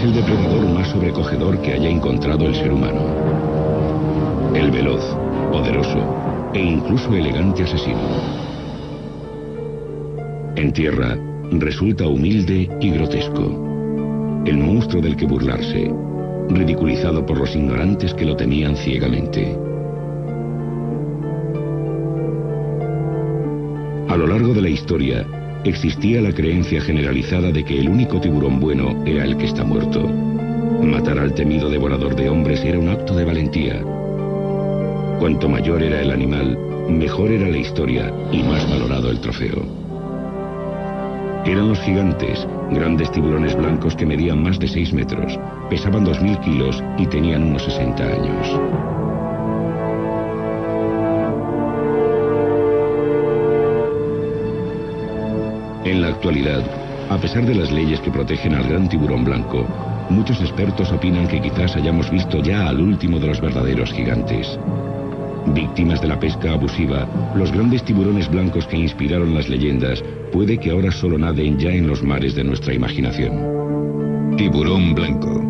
es el depredador más sobrecogedor que haya encontrado el ser humano. El veloz, poderoso e incluso elegante asesino. En tierra, resulta humilde y grotesco. El monstruo del que burlarse, ridiculizado por los ignorantes que lo temían ciegamente. A lo largo de la historia, existía la creencia generalizada de que el único tiburón bueno era el que está muerto. Matar al temido devorador de hombres era un acto de valentía. Cuanto mayor era el animal, mejor era la historia y más valorado el trofeo. Eran los gigantes, grandes tiburones blancos que medían más de 6 metros, pesaban 2000 kilos y tenían unos 60 años. En la actualidad, a pesar de las leyes que protegen al gran tiburón blanco, muchos expertos opinan que quizás hayamos visto ya al último de los verdaderos gigantes. Víctimas de la pesca abusiva, los grandes tiburones blancos que inspiraron las leyendas puede que ahora solo naden ya en los mares de nuestra imaginación. Tiburón blanco.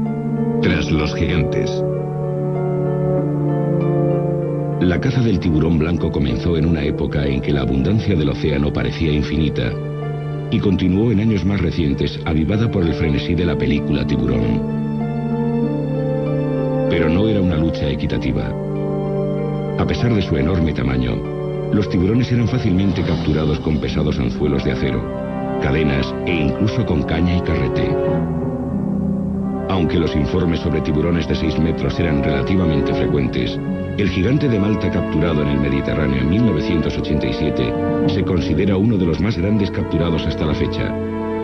Tras los gigantes. La caza del tiburón blanco comenzó en una época en que la abundancia del océano parecía infinita y continuó en años más recientes, avivada por el frenesí de la película Tiburón. Pero no era una lucha equitativa. A pesar de su enorme tamaño, los tiburones eran fácilmente capturados con pesados anzuelos de acero, cadenas e incluso con caña y carrete. Aunque los informes sobre tiburones de 6 metros eran relativamente frecuentes, el gigante de Malta capturado en el Mediterráneo en 1987 se considera uno de los más grandes capturados hasta la fecha.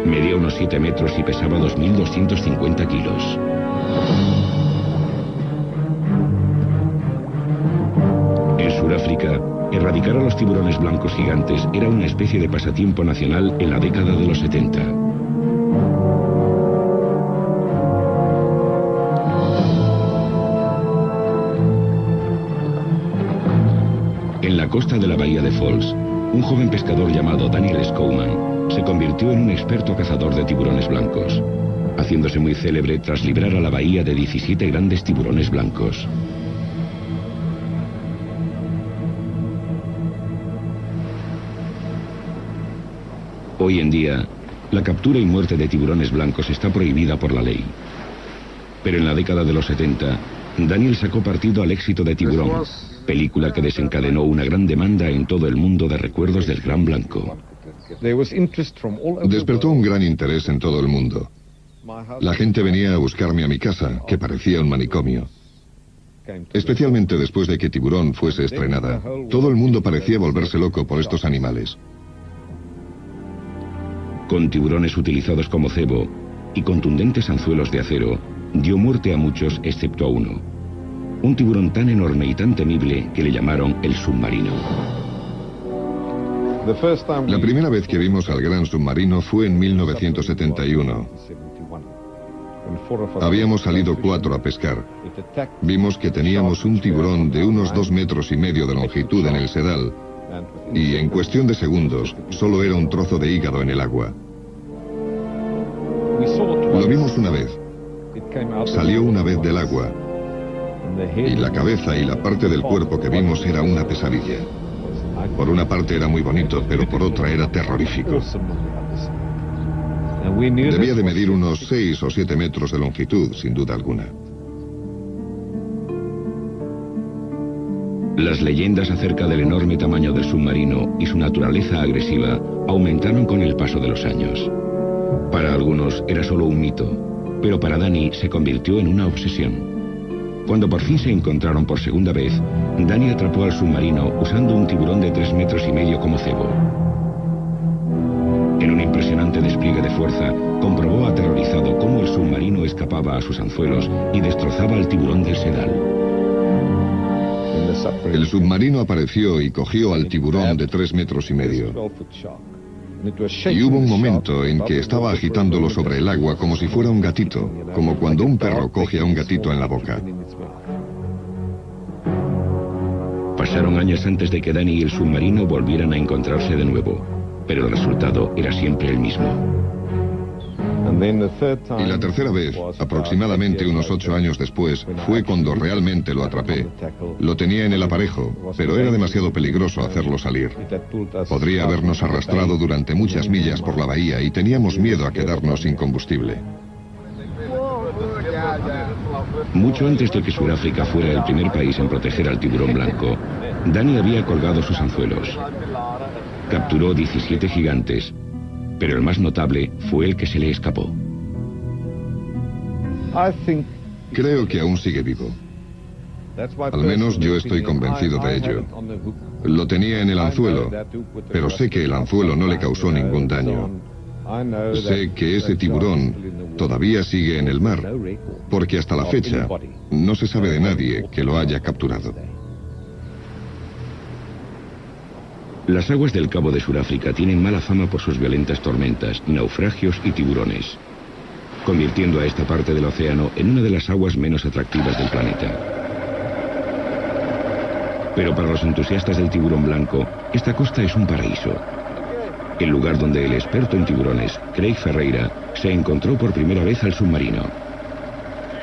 Medía unos 7 metros y pesaba 2.250 kilos. En Sudáfrica, erradicar a los tiburones blancos gigantes era una especie de pasatiempo nacional en la década de los 70. En la costa de la bahía de Falls, un joven pescador llamado Daniel Scowman se convirtió en un experto cazador de tiburones blancos, haciéndose muy célebre tras librar a la bahía de 17 grandes tiburones blancos. Hoy en día, la captura y muerte de tiburones blancos está prohibida por la ley. Pero en la década de los 70, Daniel sacó partido al éxito de Tiburón, película que desencadenó una gran demanda en todo el mundo de recuerdos del gran blanco. Despertó un gran interés en todo el mundo. La gente venía a buscarme a mi casa, que parecía un manicomio. Especialmente después de que Tiburón fuese estrenada. Todo el mundo parecía volverse loco por estos animales. Con tiburones utilizados como cebo y contundentes anzuelos de acero, dio muerte a muchos excepto a uno. Un tiburón tan enorme y tan temible que le llamaron el submarino. La primera vez que vimos al gran submarino fue en 1971. Habíamos salido 4 a pescar. Vimos que teníamos un tiburón de unos 2,5 metros de longitud en el sedal, y en cuestión de segundos solo era un trozo de hígado en el agua. Lo vimos una vez. Salió una vez del agua, y la cabeza y la parte del cuerpo que vimos era una pesadilla. Por una parte era muy bonito, pero por otra era terrorífico. Debía de medir unos 6 o 7 metros de longitud, sin duda alguna. Las leyendas acerca del enorme tamaño del submarino y su naturaleza agresiva aumentaron con el paso de los años. Para algunos era solo un mito, pero para Danny se convirtió en una obsesión. Cuando por fin se encontraron por segunda vez, Danny atrapó al submarino usando un tiburón de 3,5 metros como cebo. En un impresionante despliegue de fuerza, comprobó aterrorizado cómo el submarino escapaba a sus anzuelos y destrozaba al tiburón del sedal. El submarino apareció y cogió al tiburón de 3,5 metros. Y hubo un momento en que estaba agitándolo sobre el agua como si fuera un gatito, como cuando un perro coge a un gatito en la boca. Pasaron años antes de que Danny y el submarino volvieran a encontrarse de nuevo, pero el resultado era siempre el mismo. Y la tercera vez, aproximadamente unos 8 años después, fue cuando realmente lo atrapé. Lo tenía en el aparejo, pero era demasiado peligroso hacerlo salir. Podría habernos arrastrado durante muchas millas por la bahía y teníamos miedo a quedarnos sin combustible. Mucho antes de que Sudáfrica fuera el primer país en proteger al tiburón blanco, Danny había colgado sus anzuelos. Capturó 17 gigantes, pero el más notable fue el que se le escapó. Creo que aún sigue vivo. Al menos yo estoy convencido de ello. Lo tenía en el anzuelo, pero sé que el anzuelo no le causó ningún daño. Sé que ese tiburón todavía sigue en el mar, porque hasta la fecha no se sabe de nadie que lo haya capturado. Las aguas del Cabo de Sudáfrica tienen mala fama por sus violentas tormentas, naufragios y tiburones, convirtiendo a esta parte del océano en una de las aguas menos atractivas del planeta. Pero para los entusiastas del tiburón blanco, esta costa es un paraíso. El lugar donde el experto en tiburones, Craig Ferreira, se encontró por primera vez al submarino.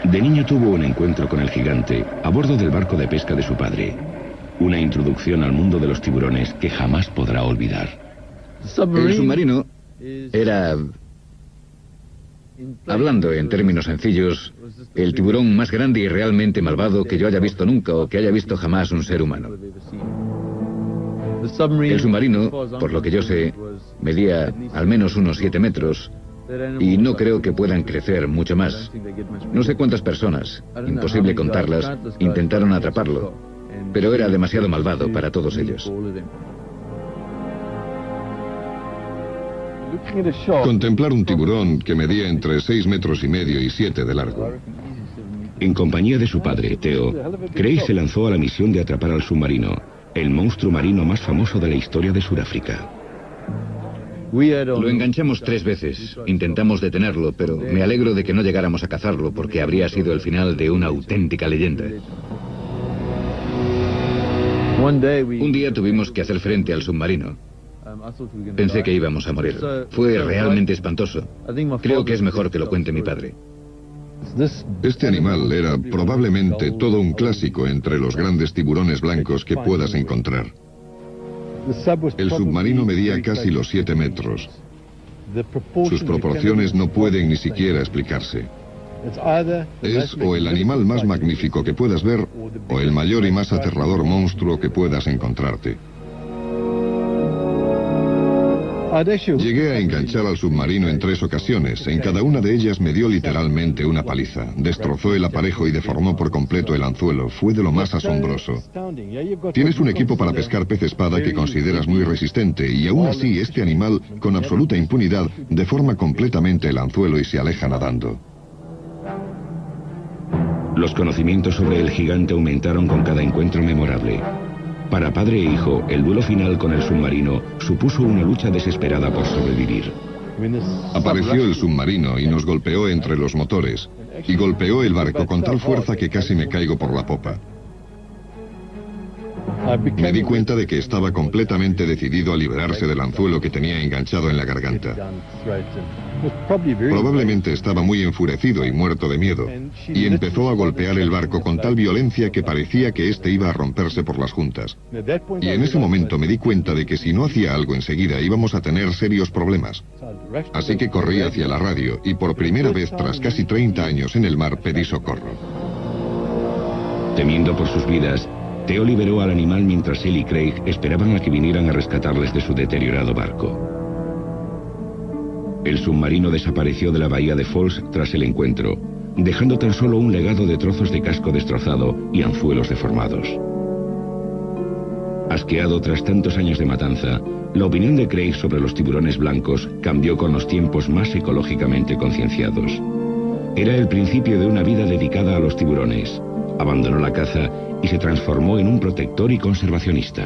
De niño tuvo un encuentro con el gigante a bordo del barco de pesca de su padre. Una introducción al mundo de los tiburones que jamás podrá olvidar. El submarino era, hablando en términos sencillos, el tiburón más grande y realmente malvado que yo haya visto nunca o que haya visto jamás un ser humano. El submarino, por lo que yo sé, medía al menos unos 7 metros y no creo que puedan crecer mucho más. No sé cuántas personas, imposible contarlas, intentaron atraparlo, pero era demasiado malvado para todos ellos. Contemplar un tiburón que medía entre 6,5 metros y 7 de largo. En compañía de su padre, Theo, Craig se lanzó a la misión de atrapar al submarino, el monstruo marino más famoso de la historia de Sudáfrica. Lo enganchamos 3 veces. Intentamos detenerlo, pero me alegro de que no llegáramos a cazarlo porque habría sido el final de una auténtica leyenda. Un día tuvimos que hacer frente al submarino. Pensé que íbamos a morir. Fue realmente espantoso. Creo que es mejor que lo cuente mi padre. Este animal era probablemente todo un clásico entre los grandes tiburones blancos que puedas encontrar. El submarino medía casi los 7 metros. Sus proporciones no pueden ni siquiera explicarse. Es o el animal más magnífico que puedas ver o el mayor y más aterrador monstruo que puedas encontrarte. Llegué a enganchar al submarino en 3 ocasiones. En cada una de ellas me dio literalmente una paliza. Destrozó el aparejo y deformó por completo el anzuelo. Fue de lo más asombroso. Tienes un equipo para pescar pez espada que consideras muy resistente y aún así este animal, con absoluta impunidad, deforma completamente el anzuelo y se aleja nadando. Los conocimientos sobre el gigante aumentaron con cada encuentro memorable. Para padre e hijo, el duelo final con el submarino supuso una lucha desesperada por sobrevivir. Apareció el submarino y nos golpeó entre los motores, y golpeó el barco con tal fuerza que casi me caigo por la popa. Me di cuenta de que estaba completamente decidido a liberarse del anzuelo que tenía enganchado en la garganta. Probablemente estaba muy enfurecido y muerto de miedo, y empezó a golpear el barco con tal violencia que parecía que éste iba a romperse por las juntas. Y en ese momento me di cuenta de que si no hacía algo enseguida íbamos a tener serios problemas. Así que corrí hacia la radio y por primera vez tras casi 30 años en el mar pedí socorro. Temiendo por sus vidas, Theo liberó al animal mientras él y Craig esperaban a que vinieran a rescatarles de su deteriorado barco. El submarino desapareció de la bahía de Falls tras el encuentro, dejando tan solo un legado de trozos de casco destrozado y anzuelos deformados. Asqueado tras tantos años de matanza, la opinión de Craig sobre los tiburones blancos cambió con los tiempos más ecológicamente concienciados. Era el principio de una vida dedicada a los tiburones. Abandonó la caza y se transformó en un protector y conservacionista.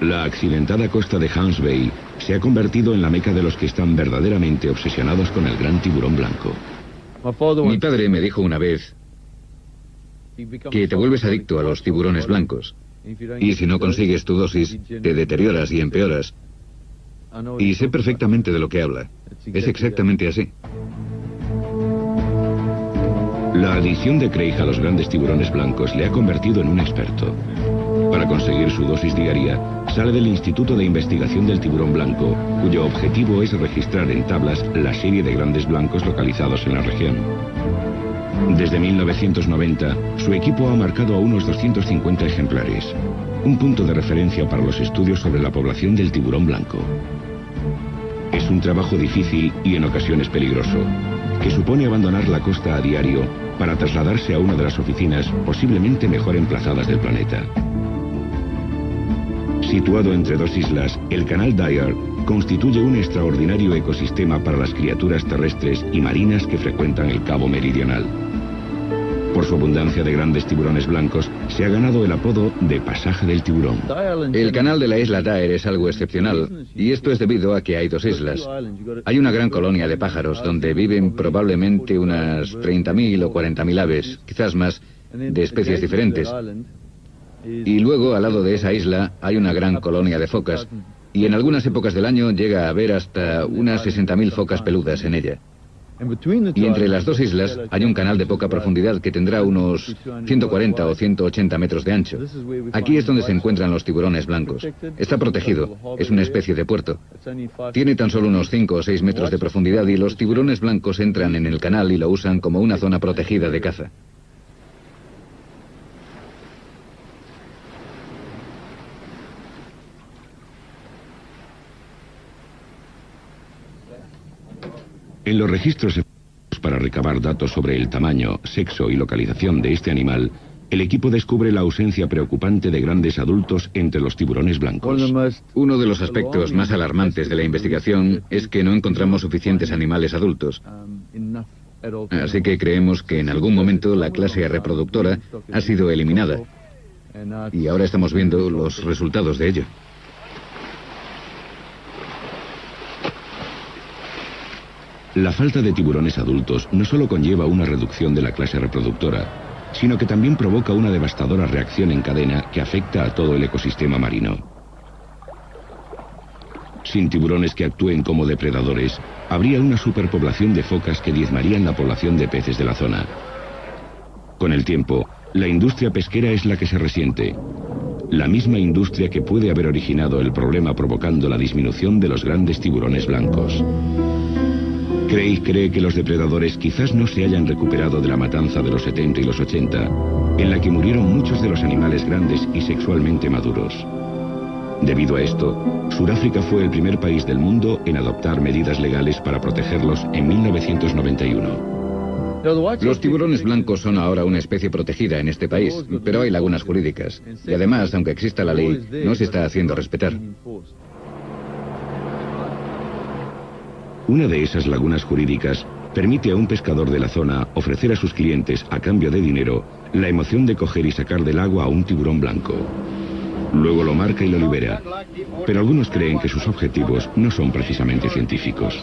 La accidentada costa de Hans Bay se ha convertido en la meca de los que están verdaderamente obsesionados con el gran tiburón blanco. Mi padre me dijo una vez que te vuelves adicto a los tiburones blancos. Y si no consigues tu dosis, te deterioras y empeoras. Y sé perfectamente de lo que habla. Es exactamente así. La adicción de Craig a los grandes tiburones blancos le ha convertido en un experto. Para conseguir su dosis diaria, sale del Instituto de Investigación del Tiburón Blanco, cuyo objetivo es registrar en tablas la serie de grandes blancos localizados en la región. Desde 1990, su equipo ha marcado a unos 250 ejemplares, un punto de referencia para los estudios sobre la población del tiburón blanco. Es un trabajo difícil y en ocasiones peligroso, que supone abandonar la costa a diario para trasladarse a una de las oficinas posiblemente mejor emplazadas del planeta. Situado entre dos islas, el canal Dyer constituye un extraordinario ecosistema para las criaturas terrestres y marinas que frecuentan el Cabo Meridional. Por su abundancia de grandes tiburones blancos, se ha ganado el apodo de Pasaje del Tiburón. El canal de la isla Dyer es algo excepcional, y esto es debido a que hay dos islas. Hay una gran colonia de pájaros donde viven probablemente unas 30.000 o 40.000 aves, quizás más, de especies diferentes. Y luego, al lado de esa isla, hay una gran colonia de focas, y en algunas épocas del año llega a haber hasta unas 60.000 focas peludas en ella. Y entre las dos islas hay un canal de poca profundidad que tendrá unos 140 o 180 metros de ancho. Aquí es donde se encuentran los tiburones blancos. Está protegido, es una especie de puerto. Tiene tan solo unos 5 o 6 metros de profundidad y los tiburones blancos entran en el canal y lo usan como una zona protegida de caza. En los registros para recabar datos sobre el tamaño, sexo y localización de este animal, el equipo descubre la ausencia preocupante de grandes adultos entre los tiburones blancos. Uno de los aspectos más alarmantes de la investigación es que no encontramos suficientes animales adultos. Así que creemos que en algún momento la clase reproductora ha sido eliminada. Y ahora estamos viendo los resultados de ello. La falta de tiburones adultos no solo conlleva una reducción de la clase reproductora, sino que también provoca una devastadora reacción en cadena que afecta a todo el ecosistema marino. Sin tiburones que actúen como depredadores, habría una superpoblación de focas que diezmarían la población de peces de la zona. Con el tiempo, la industria pesquera es la que se resiente. La misma industria que puede haber originado el problema provocando la disminución de los grandes tiburones blancos. Craig cree que los depredadores quizás no se hayan recuperado de la matanza de los 70 y los 80, en la que murieron muchos de los animales grandes y sexualmente maduros. Debido a esto, Sudáfrica fue el primer país del mundo en adoptar medidas legales para protegerlos en 1991. Los tiburones blancos son ahora una especie protegida en este país, pero hay lagunas jurídicas. Y además, aunque exista la ley, no se está haciendo respetar. Una de esas lagunas jurídicas permite a un pescador de la zona ofrecer a sus clientes, a cambio de dinero, la emoción de coger y sacar del agua a un tiburón blanco. Luego lo marca y lo libera. Pero algunos creen que sus objetivos no son precisamente científicos.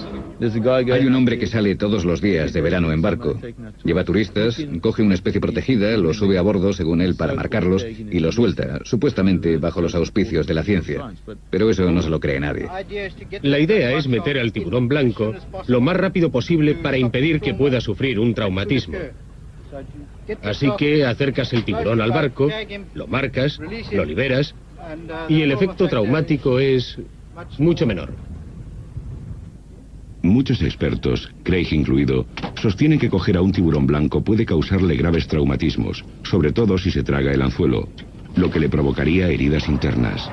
Hay un hombre que sale todos los días de verano en barco. Lleva turistas, coge una especie protegida, los sube a bordo según él para marcarlos y los suelta, supuestamente bajo los auspicios de la ciencia. Pero eso no se lo cree nadie. La idea es meter al tiburón blanco lo más rápido posible para impedir que pueda sufrir un traumatismo. Así que acercas el tiburón al barco, lo marcas, lo liberas y el efecto traumático es mucho menor. Muchos expertos, Craig incluido, sostienen que coger a un tiburón blanco puede causarle graves traumatismos, sobre todo si se traga el anzuelo, lo que le provocaría heridas internas.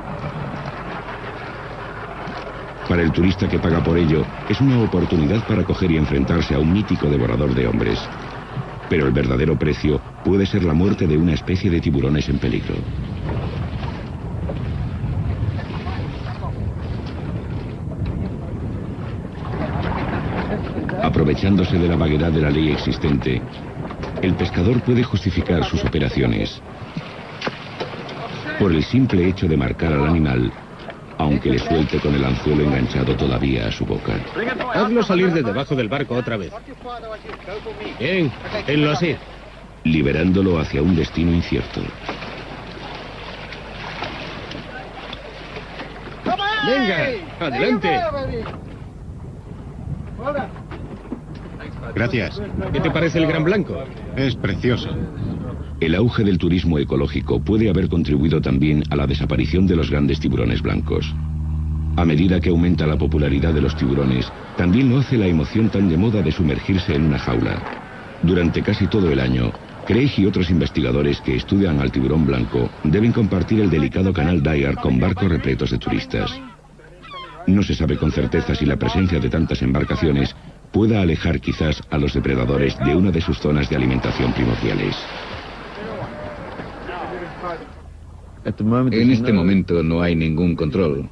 Para el turista que paga por ello, es una oportunidad para coger y enfrentarse a un mítico devorador de hombres. Pero el verdadero precio puede ser la muerte de una especie de tiburones en peligro. Aprovechándose de la vaguedad de la ley existente, el pescador puede justificar sus operaciones por el simple hecho de marcar al animal, aunque le suelte con el anzuelo enganchado todavía a su boca. Hazlo salir de debajo del barco otra vez. Bien, tenlo así. liberándolo hacia un destino incierto. ¡Venga! ¡Adelante! Gracias. ¿Qué te parece el gran blanco? Es precioso. El auge del turismo ecológico puede haber contribuido también a la desaparición de los grandes tiburones blancos. A medida que aumenta la popularidad de los tiburones, también lo hace la emoción tan de moda de sumergirse en una jaula. Durante casi todo el año, Craig y otros investigadores que estudian al tiburón blanco deben compartir el delicado canal Dyer con barcos repletos de turistas. No se sabe con certeza si la presencia de tantas embarcaciones pueda alejar quizás a los depredadores de una de sus zonas de alimentación primordiales. En este momento no hay ningún control.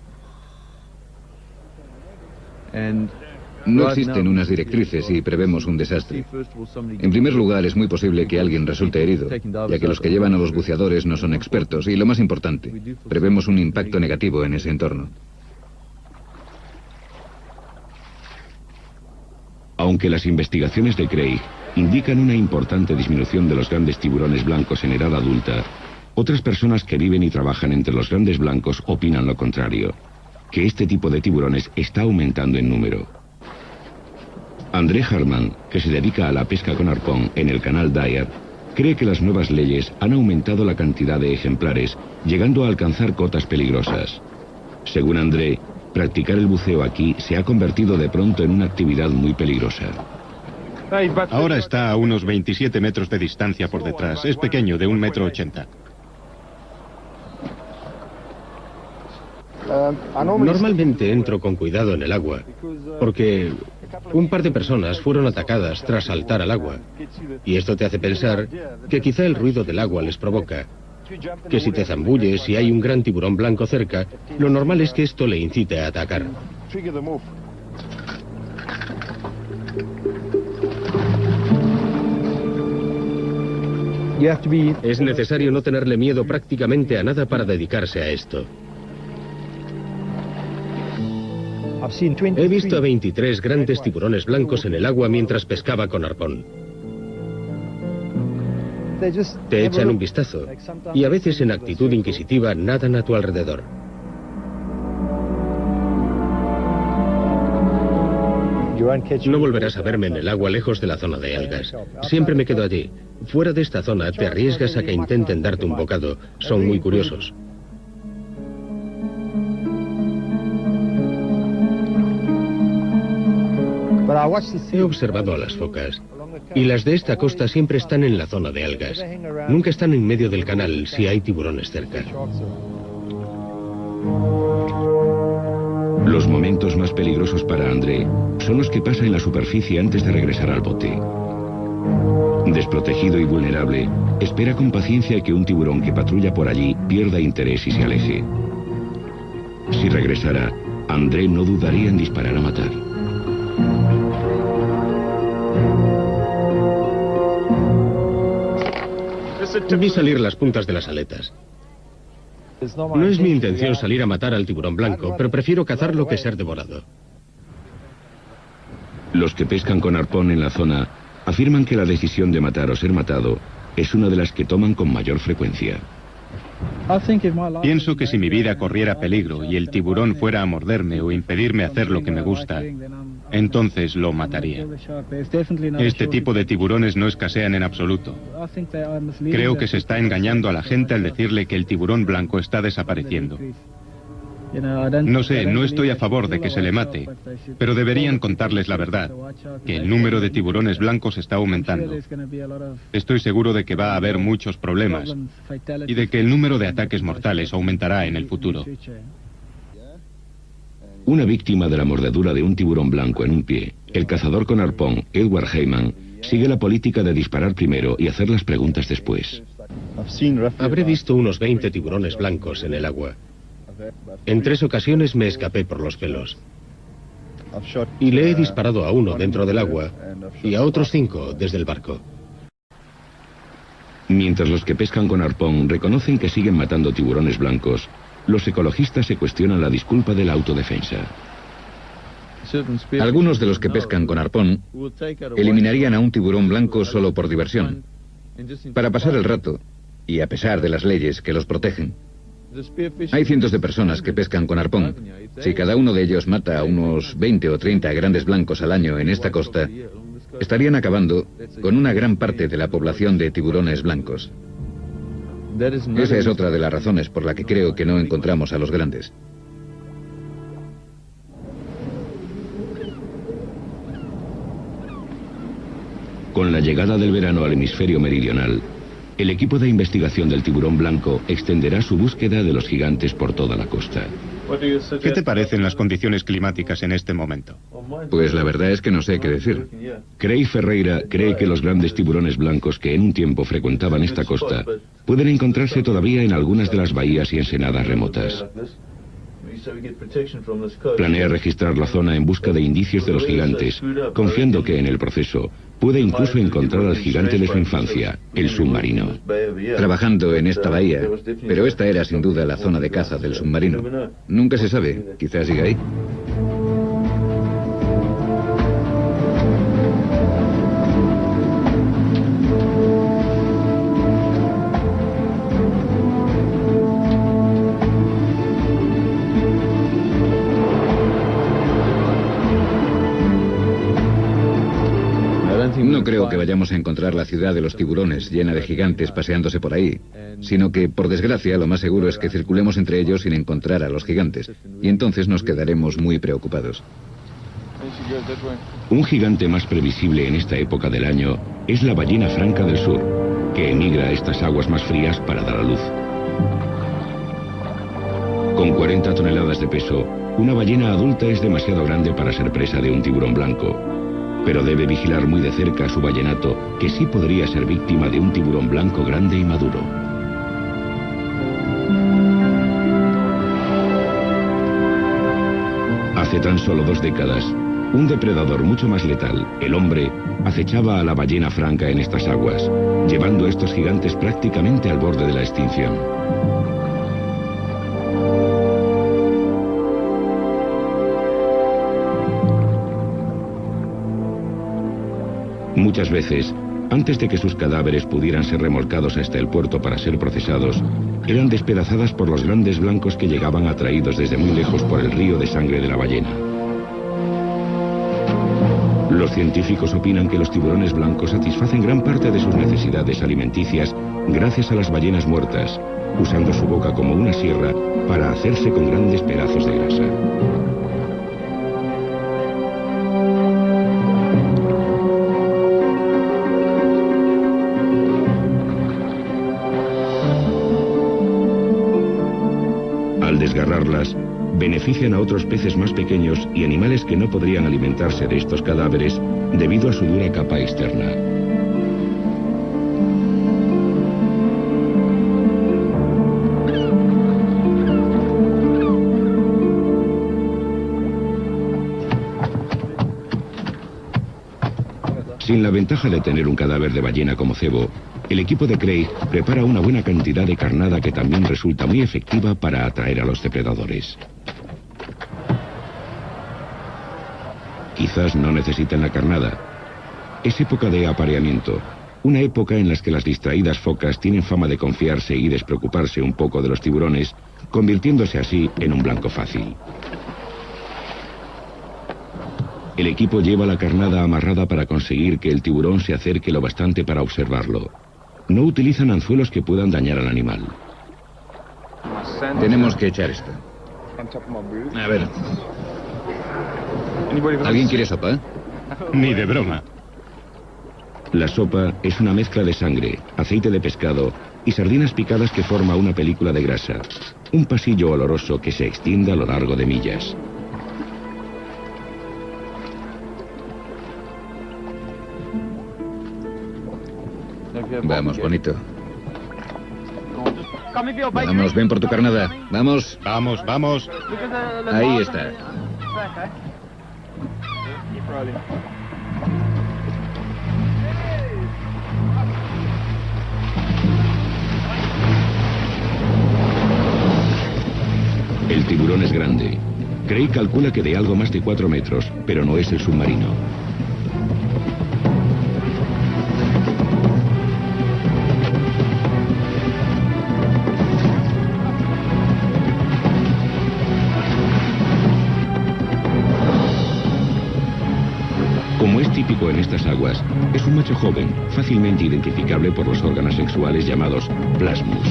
No existen unas directrices y prevemos un desastre. En primer lugar, es muy posible que alguien resulte herido, ya que los que llevan a los buceadores no son expertos. Y lo más importante, prevemos un impacto negativo en ese entorno. Aunque las investigaciones de Craig indican una importante disminución de los grandes tiburones blancos en edad adulta, otras personas que viven y trabajan entre los grandes blancos opinan lo contrario, que este tipo de tiburones está aumentando en número. André Harman, que se dedica a la pesca con arpón en el canal Dyer, cree que las nuevas leyes han aumentado la cantidad de ejemplares, llegando a alcanzar cotas peligrosas. Según André, practicar el buceo aquí se ha convertido de pronto en una actividad muy peligrosa. Ahora está a unos 27 metros de distancia por detrás. Es pequeño, de 1,80 m. Normalmente entro con cuidado en el agua, porque un par de personas fueron atacadas tras saltar al agua. Y esto te hace pensar que quizá el ruido del agua les provoca. Que si te zambulles y hay un gran tiburón blanco cerca, lo normal es que esto le incite a atacar. Es necesario no tenerle miedo prácticamente a nada para dedicarse a esto. He visto a 23 grandes tiburones blancos en el agua mientras pescaba con arpón. Te echan un vistazo y a veces en actitud inquisitiva nadan a tu alrededor. No volverás a verme en el agua lejos de la zona de algas. Siempre me quedo allí. Fuera de esta zona te arriesgas a que intenten darte un bocado. Son muy curiosos. He observado a las focas. Y las de esta costa siempre están en la zona de algas. Nunca están en medio del canal si hay tiburones cerca. Los momentos más peligrosos para André son los que pasa en la superficie antes de regresar al bote. Desprotegido y vulnerable, espera con paciencia que un tiburón que patrulla por allí pierda interés y se aleje. Si regresara, André no dudaría en disparar a matar. Vi salir las puntas de las aletas. No es mi intención salir a matar al tiburón blanco, pero prefiero cazarlo que ser devorado. Los que pescan con arpón en la zona afirman que la decisión de matar o ser matado es una de las que toman con mayor frecuencia. Pienso que si mi vida corriera peligro y el tiburón fuera a morderme o impedirme hacer lo que me gusta, entonces lo mataría. Este tipo de tiburones no escasean en absoluto. Creo que se está engañando a la gente al decirle que el tiburón blanco está desapareciendo. No sé, no estoy a favor de que se le mate, pero deberían contarles la verdad, que el número de tiburones blancos está aumentando. Estoy seguro de que va a haber muchos problemas y de que el número de ataques mortales aumentará en el futuro. Una víctima de la mordedura de un tiburón blanco en un pie, el cazador con arpón, Edward Heyman, sigue la política de disparar primero y hacer las preguntas después. Habré visto unos 20 tiburones blancos en el agua. En 3 ocasiones me escapé por los pelos. Y le he disparado a uno dentro del agua y a otros 5 desde el barco. Mientras los que pescan con arpón reconocen que siguen matando tiburones blancos, los ecologistas se cuestionan la disculpa de la autodefensa. Algunos de los que pescan con arpón eliminarían a un tiburón blanco solo por diversión. Para pasar el rato, y a pesar de las leyes que los protegen, hay cientos de personas que pescan con arpón. Si cada uno de ellos mata a unos 20 o 30 grandes blancos al año en esta costa, estarían acabando con una gran parte de la población de tiburones blancos. Esa es otra de las razones por la que creo que no encontramos a los grandes. Con la llegada del verano al hemisferio meridional, el equipo de investigación del tiburón blanco extenderá su búsqueda de los gigantes por toda la costa. ¿Qué te parecen las condiciones climáticas en este momento? Pues la verdad es que no sé qué decir. Craig Ferreira cree que los grandes tiburones blancos que en un tiempo frecuentaban esta costa pueden encontrarse todavía en algunas de las bahías y ensenadas remotas. Planea registrar la zona en busca de indicios de los gigantes, confiando que en el proceso puede incluso encontrar al gigante de su infancia, el submarino. Trabajando en esta bahía, pero esta era sin duda la zona de caza del submarino. Nunca se sabe, quizás siga ahí. No creo que vayamos a encontrar la ciudad de los tiburones llena de gigantes paseándose por ahí, sino que, por desgracia, lo más seguro es que circulemos entre ellos sin encontrar a los gigantes, y entonces nos quedaremos muy preocupados. Un gigante más previsible en esta época del año es la ballena franca del sur, que emigra a estas aguas más frías para dar a luz. Con 40 toneladas de peso, una ballena adulta es demasiado grande para ser presa de un tiburón blanco, pero debe vigilar muy de cerca a su ballenato, que sí podría ser víctima de un tiburón blanco grande y maduro. Hace tan solo 2 décadas, un depredador mucho más letal, el hombre, acechaba a la ballena franca en estas aguas, llevando a estos gigantes prácticamente al borde de la extinción. Muchas veces, antes de que sus cadáveres pudieran ser remolcados hasta el puerto para ser procesados, eran despedazadas por los grandes blancos que llegaban atraídos desde muy lejos por el río de sangre de la ballena. Los científicos opinan que los tiburones blancos satisfacen gran parte de sus necesidades alimenticias gracias a las ballenas muertas, usando su boca como una sierra para hacerse con grandes pedazos de grasa. Desgarrarlas, benefician a otros peces más pequeños y animales que no podrían alimentarse de estos cadáveres debido a su dura capa externa. Sin la ventaja de tener un cadáver de ballena como cebo, el equipo de Craig prepara una buena cantidad de carnada que también resulta muy efectiva para atraer a los depredadores. Quizás no necesiten la carnada. Es época de apareamiento, una época en la que las distraídas focas tienen fama de confiarse y despreocuparse un poco de los tiburones, convirtiéndose así en un blanco fácil. El equipo lleva la carnada amarrada para conseguir que el tiburón se acerque lo bastante para observarlo. No utilizan anzuelos que puedan dañar al animal. Tenemos que echar esto. A ver. ¿Alguien quiere sopa? Ni de broma. La sopa es una mezcla de sangre, aceite de pescado y sardinas picadas que forma una película de grasa. Un pasillo oloroso que se extiende a lo largo de millas. Vamos, bonito. Vamos, ven por tu carnada. Vamos. Vamos, vamos. Ahí está. El tiburón es grande. Craig calcula que de algo más de 4 metros, pero no es el submarino. típico en estas aguas es un macho joven, fácilmente identificable por los órganos sexuales llamados plasmus.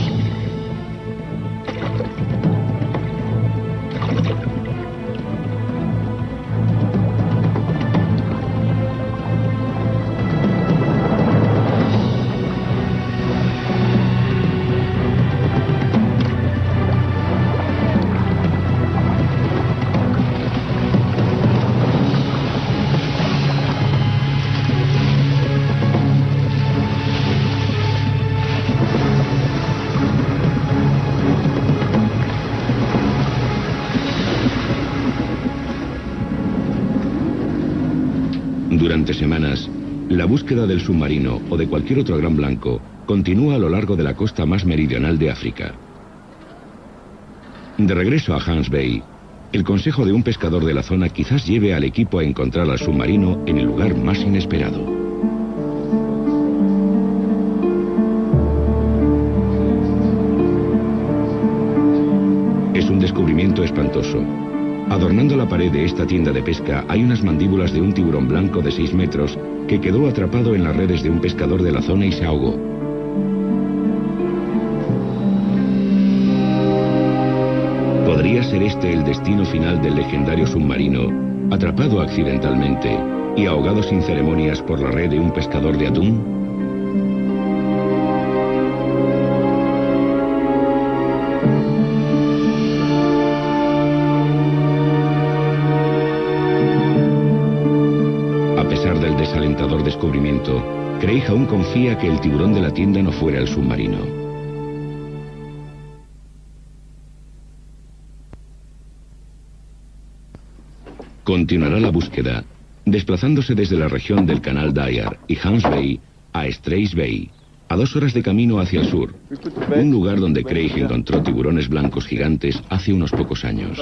Durante semanas, la búsqueda del submarino o de cualquier otro gran blanco continúa a lo largo de la costa más meridional de África. De regreso a Hans Bay, el consejo de un pescador de la zona quizás lleve al equipo a encontrar al submarino en el lugar más inesperado. Es un descubrimiento espantoso. Adornando la pared de esta tienda de pesca hay unas mandíbulas de un tiburón blanco de 6 metros que quedó atrapado en las redes de un pescador de la zona y se ahogó. ¿Podría ser este el destino final del legendario submarino, atrapado accidentalmente y ahogado sin ceremonias por la red de un pescador de atún? Desalentador descubrimiento, Craig aún confía que el tiburón de la tienda no fuera el submarino. Continuará la búsqueda, desplazándose desde la región del Canal Dyer y Hans Bay a Strays Bay, a 2 horas de camino hacia el sur, un lugar donde Craig encontró tiburones blancos gigantes hace unos pocos años.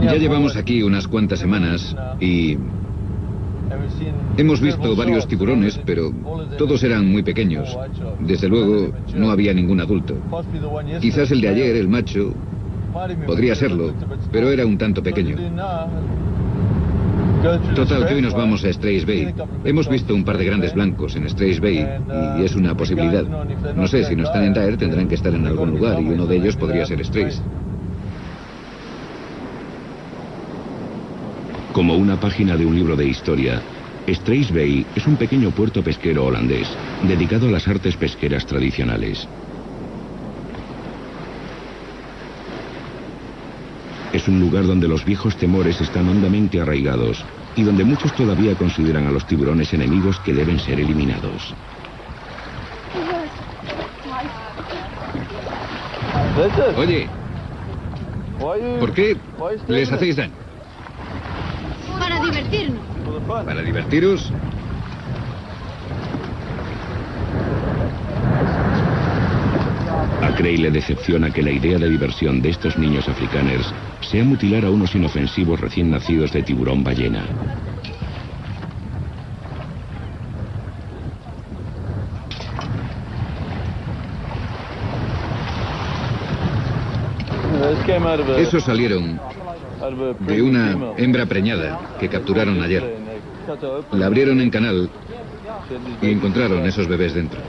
Ya llevamos aquí unas cuantas semanas y hemos visto varios tiburones, pero todos eran muy pequeños. Desde luego, no había ningún adulto. Quizás el de ayer, el macho, podría serlo, pero era un tanto pequeño. Total, que hoy nos vamos a Strays Bay. Hemos visto un par de grandes blancos en Strays Bay y es una posibilidad. No sé, si no están en Dyer tendrán que estar en algún lugar y uno de ellos podría ser Strays. Como una página de un libro de historia, Strays Bay es un pequeño puerto pesquero holandés, dedicado a las artes pesqueras tradicionales. Es un lugar donde los viejos temores están hondamente arraigados y donde muchos todavía consideran a los tiburones enemigos que deben ser eliminados. Oye, ¿por qué les hacéis daño? Para divertirnos. ¿Para divertiros? A Craig le decepciona que la idea de diversión de estos niños afrikaners sea mutilar a unos inofensivos recién nacidos de tiburón ballena. Esos salieron de una hembra preñada que capturaron ayer. La abrieron en canal y encontraron esos bebés dentro.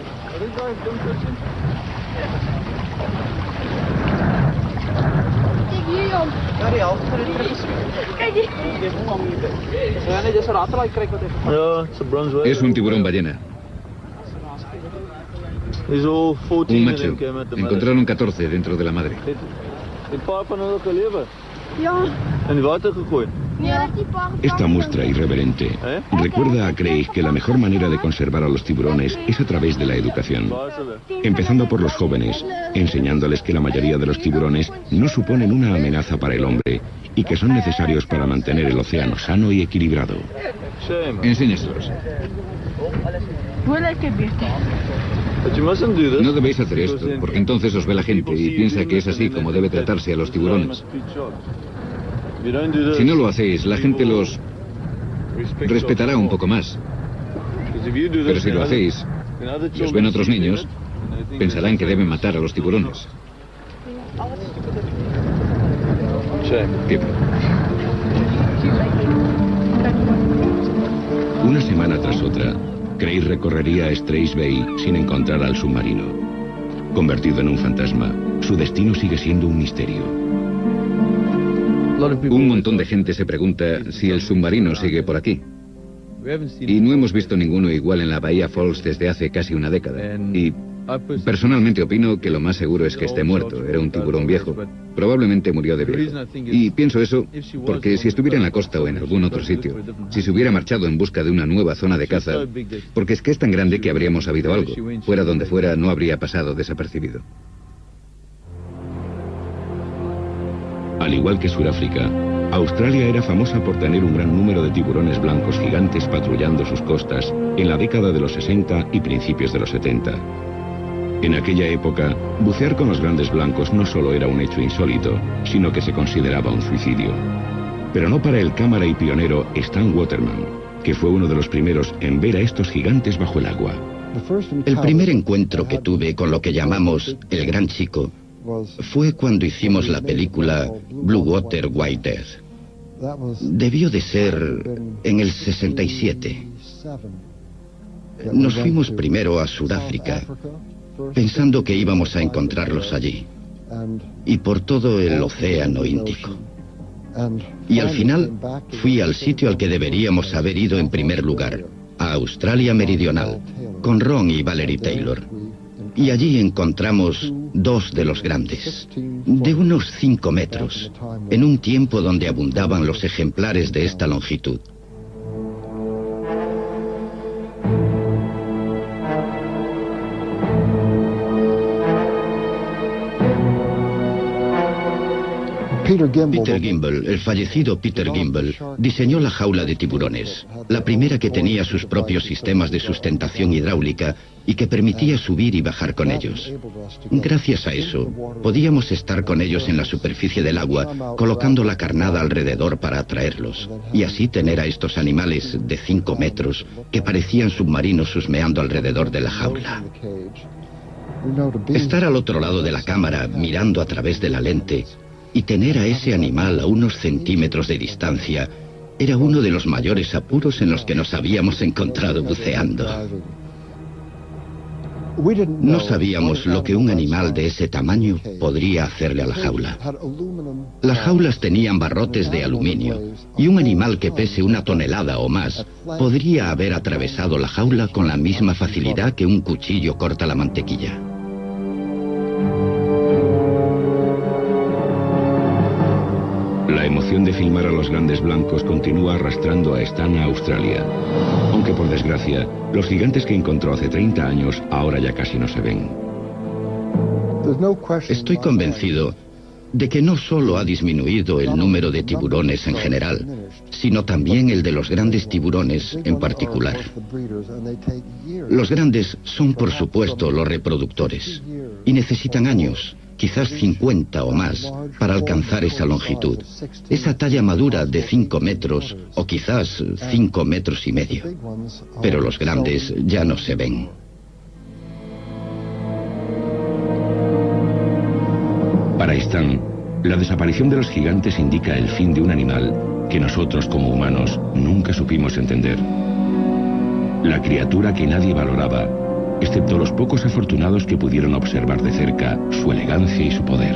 Es un tiburón ballena. Un macho. Encontraron 14 dentro de la madre. Esta muestra irreverente recuerda a Craig que la mejor manera de conservar a los tiburones es a través de la educación, empezando por los jóvenes, enseñándoles que la mayoría de los tiburones no suponen una amenaza para el hombre y que son necesarios para mantener el océano sano y equilibrado. Enséñaselos. No debéis hacer esto, porque entonces os ve la gente y piensa que es así como debe tratarse a los tiburones. Si no lo hacéis, la gente los respetará un poco más. Pero si lo hacéis, y os ven otros niños, pensarán que deben matar a los tiburones. ¿Qué? Una semana tras otra, Craig recorrería Straits Bay sin encontrar al submarino. Convertido en un fantasma, su destino sigue siendo un misterio. Un montón de gente se pregunta si el submarino sigue por aquí. Y no hemos visto ninguno igual en la Bahía Falls desde hace casi una década. Y personalmente opino que lo más seguro es que esté muerto. Era un tiburón viejo. Probablemente murió de viejo. Y pienso eso porque si estuviera en la costa o en algún otro sitio, si se hubiera marchado en busca de una nueva zona de caza, porque es que es tan grande que habríamos sabido algo. Fuera donde fuera, no habría pasado desapercibido. Al igual que Sudáfrica, Australia era famosa por tener un gran número de tiburones blancos gigantes patrullando sus costas en la década de los 60 y principios de los 70. En aquella época, bucear con los grandes blancos no solo era un hecho insólito, sino que se consideraba un suicidio. Pero no para el cámara y pionero Stan Waterman, que fue uno de los primeros en ver a estos gigantes bajo el agua. El primer encuentro que tuve con lo que llamamos el Gran Chico fue cuando hicimos la película Blue Water, White Death. Debió de ser en el 67. Nos fuimos primero a Sudáfrica, pensando que íbamos a encontrarlos allí, y por todo el Océano Índico. Y al final fui al sitio al que deberíamos haber ido en primer lugar, a Australia Meridional, con Ron y Valerie Taylor. Y allí encontramos dos de los grandes, de unos 5 metros, en un tiempo donde abundaban los ejemplares de esta longitud. Peter Gimble, el fallecido Peter Gimble, diseñó la jaula de tiburones, la primera que tenía sus propios sistemas de sustentación hidráulica y que permitía subir y bajar con ellos. Gracias a eso, podíamos estar con ellos en la superficie del agua, colocando la carnada alrededor para atraerlos, y así tener a estos animales de 5 metros que parecían submarinos husmeando alrededor de la jaula. Estar al otro lado de la cámara, mirando a través de la lente, y tener a ese animal a unos centímetros de distancia era uno de los mayores apuros en los que nos habíamos encontrado buceando. No sabíamos lo que un animal de ese tamaño podría hacerle a la jaula. Las jaulas tenían barrotes de aluminio y un animal que pese 1 tonelada o más podría haber atravesado la jaula con la misma facilidad que un cuchillo corta la mantequilla. La emoción de filmar a los grandes blancos continúa arrastrando a Stan a Australia. Aunque por desgracia, los gigantes que encontró hace 30 años ahora ya casi no se ven. Estoy convencido de que no solo ha disminuido el número de tiburones en general, sino también el de los grandes tiburones en particular. Los grandes son, por supuesto, los reproductores, y necesitan años, quizás 50 o más, para alcanzar esa longitud, esa talla madura de 5 metros o quizás 5 metros y medio. Pero los grandes ya no se ven. Para Stan, la desaparición de los gigantes indica el fin de un animal que nosotros como humanos nunca supimos entender. La criatura que nadie valoraba, excepto los pocos afortunados que pudieron observar de cerca su elegancia y su poder.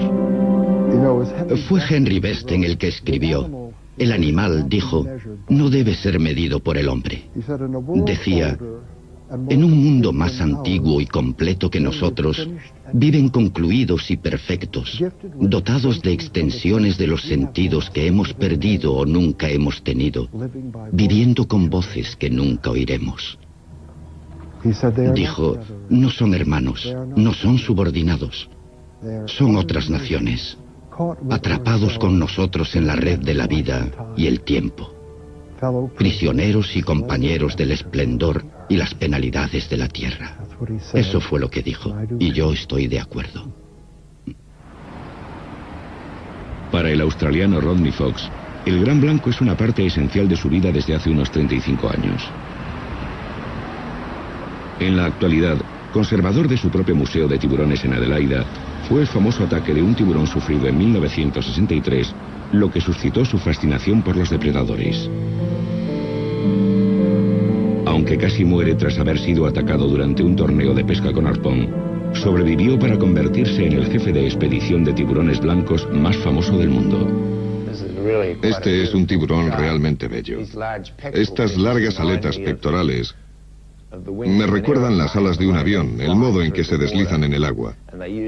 Fue Henry Besten el que escribió: el animal, dijo, no debe ser medido por el hombre. Decía: en un mundo más antiguo y completo que nosotros, viven concluidos y perfectos, dotados de extensiones de los sentidos que hemos perdido o nunca hemos tenido, viviendo con voces que nunca oiremos. Dijo: no son hermanos, no son subordinados, son otras naciones, atrapados con nosotros en la red de la vida y el tiempo, prisioneros y compañeros del esplendor y las penalidades de la tierra. Eso fue lo que dijo, y yo estoy de acuerdo. Para el australiano Rodney Fox, el gran blanco es una parte esencial de su vida desde hace unos 35 años. En la actualidad, conservador de su propio museo de tiburones en Adelaida, fue el famoso ataque de un tiburón sufrido en 1963 lo que suscitó su fascinación por los depredadores. Aunque casi muere tras haber sido atacado durante un torneo de pesca con arpón, sobrevivió para convertirse en el jefe de expedición de tiburones blancos más famoso del mundo. Este es un tiburón realmente bello. Estas largas aletas pectorales me recuerdan las alas de un avión, el modo en que se deslizan en el agua.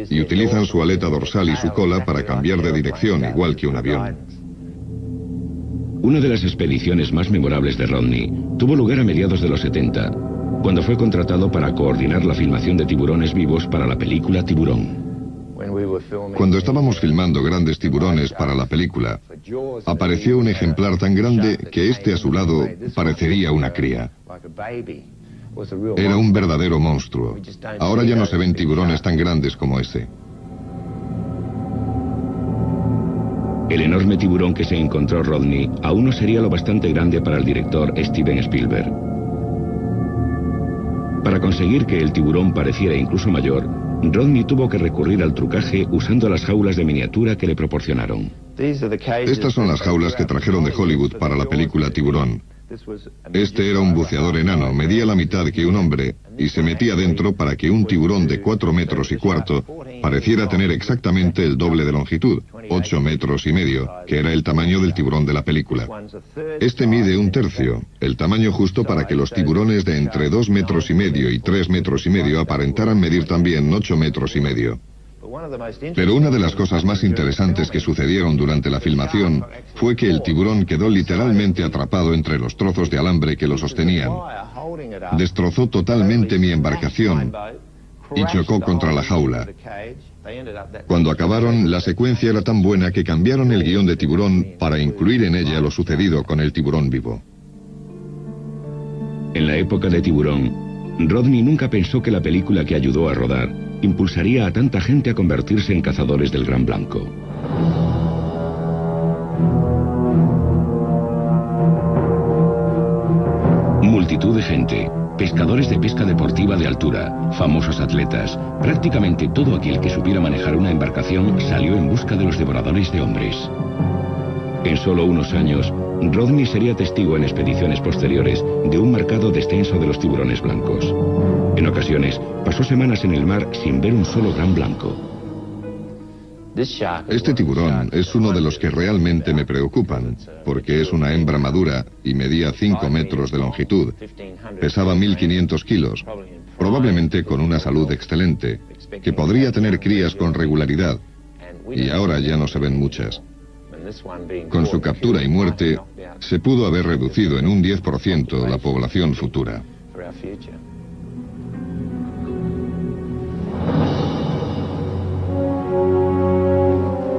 Y utilizan su aleta dorsal y su cola para cambiar de dirección, igual que un avión. Una de las expediciones más memorables de Rodney tuvo lugar a mediados de los 70, cuando fue contratado para coordinar la filmación de tiburones vivos para la película Tiburón. Cuando estábamos filmando grandes tiburones para la película, apareció un ejemplar tan grande que este a su lado parecería una cría. Era un verdadero monstruo. Ahora ya no se ven tiburones tan grandes como ese. El enorme tiburón que se encontró Rodney aún no sería lo bastante grande para el director Steven Spielberg. Para conseguir que el tiburón pareciera incluso mayor, Rodney tuvo que recurrir al trucaje usando las jaulas de miniatura que le proporcionaron. Estas son las jaulas que trajeron de Hollywood para la película Tiburón. Este era un buceador enano, medía la mitad que un hombre y se metía dentro para que un tiburón de 4 metros y cuarto pareciera tener exactamente el doble de longitud, 8 metros y medio, que era el tamaño del tiburón de la película. Este mide 1/3, el tamaño justo para que los tiburones de entre 2 metros y medio y 3 metros y medio aparentaran medir también 8 metros y medio. Pero una de las cosas más interesantes que sucedieron durante la filmación fue que el tiburón quedó literalmente atrapado entre los trozos de alambre que lo sostenían. Destrozó totalmente mi embarcación y chocó contra la jaula. Cuando acabaron, la secuencia era tan buena que cambiaron el guión de Tiburón para incluir en ella lo sucedido con el tiburón vivo. En la época de Tiburón, Rodney nunca pensó que la película que ayudó a rodar impulsaría a tanta gente a convertirse en cazadores del gran blanco. Multitud de gente, pescadores de pesca deportiva de altura, famosos atletas, prácticamente todo aquel que supiera manejar una embarcación salió en busca de los devoradores de hombres. En solo unos años, Rodney sería testigo en expediciones posteriores de un marcado descenso de los tiburones blancos. En ocasiones, pasó semanas en el mar sin ver un solo gran blanco. Este tiburón es uno de los que realmente me preocupan, porque es una hembra madura y medía 5 metros de longitud. Pesaba 1.500 kilos, probablemente con una salud excelente, que podría tener crías con regularidad, y ahora ya no se ven muchas. Con su captura y muerte, se pudo haber reducido en un 10% la población futura.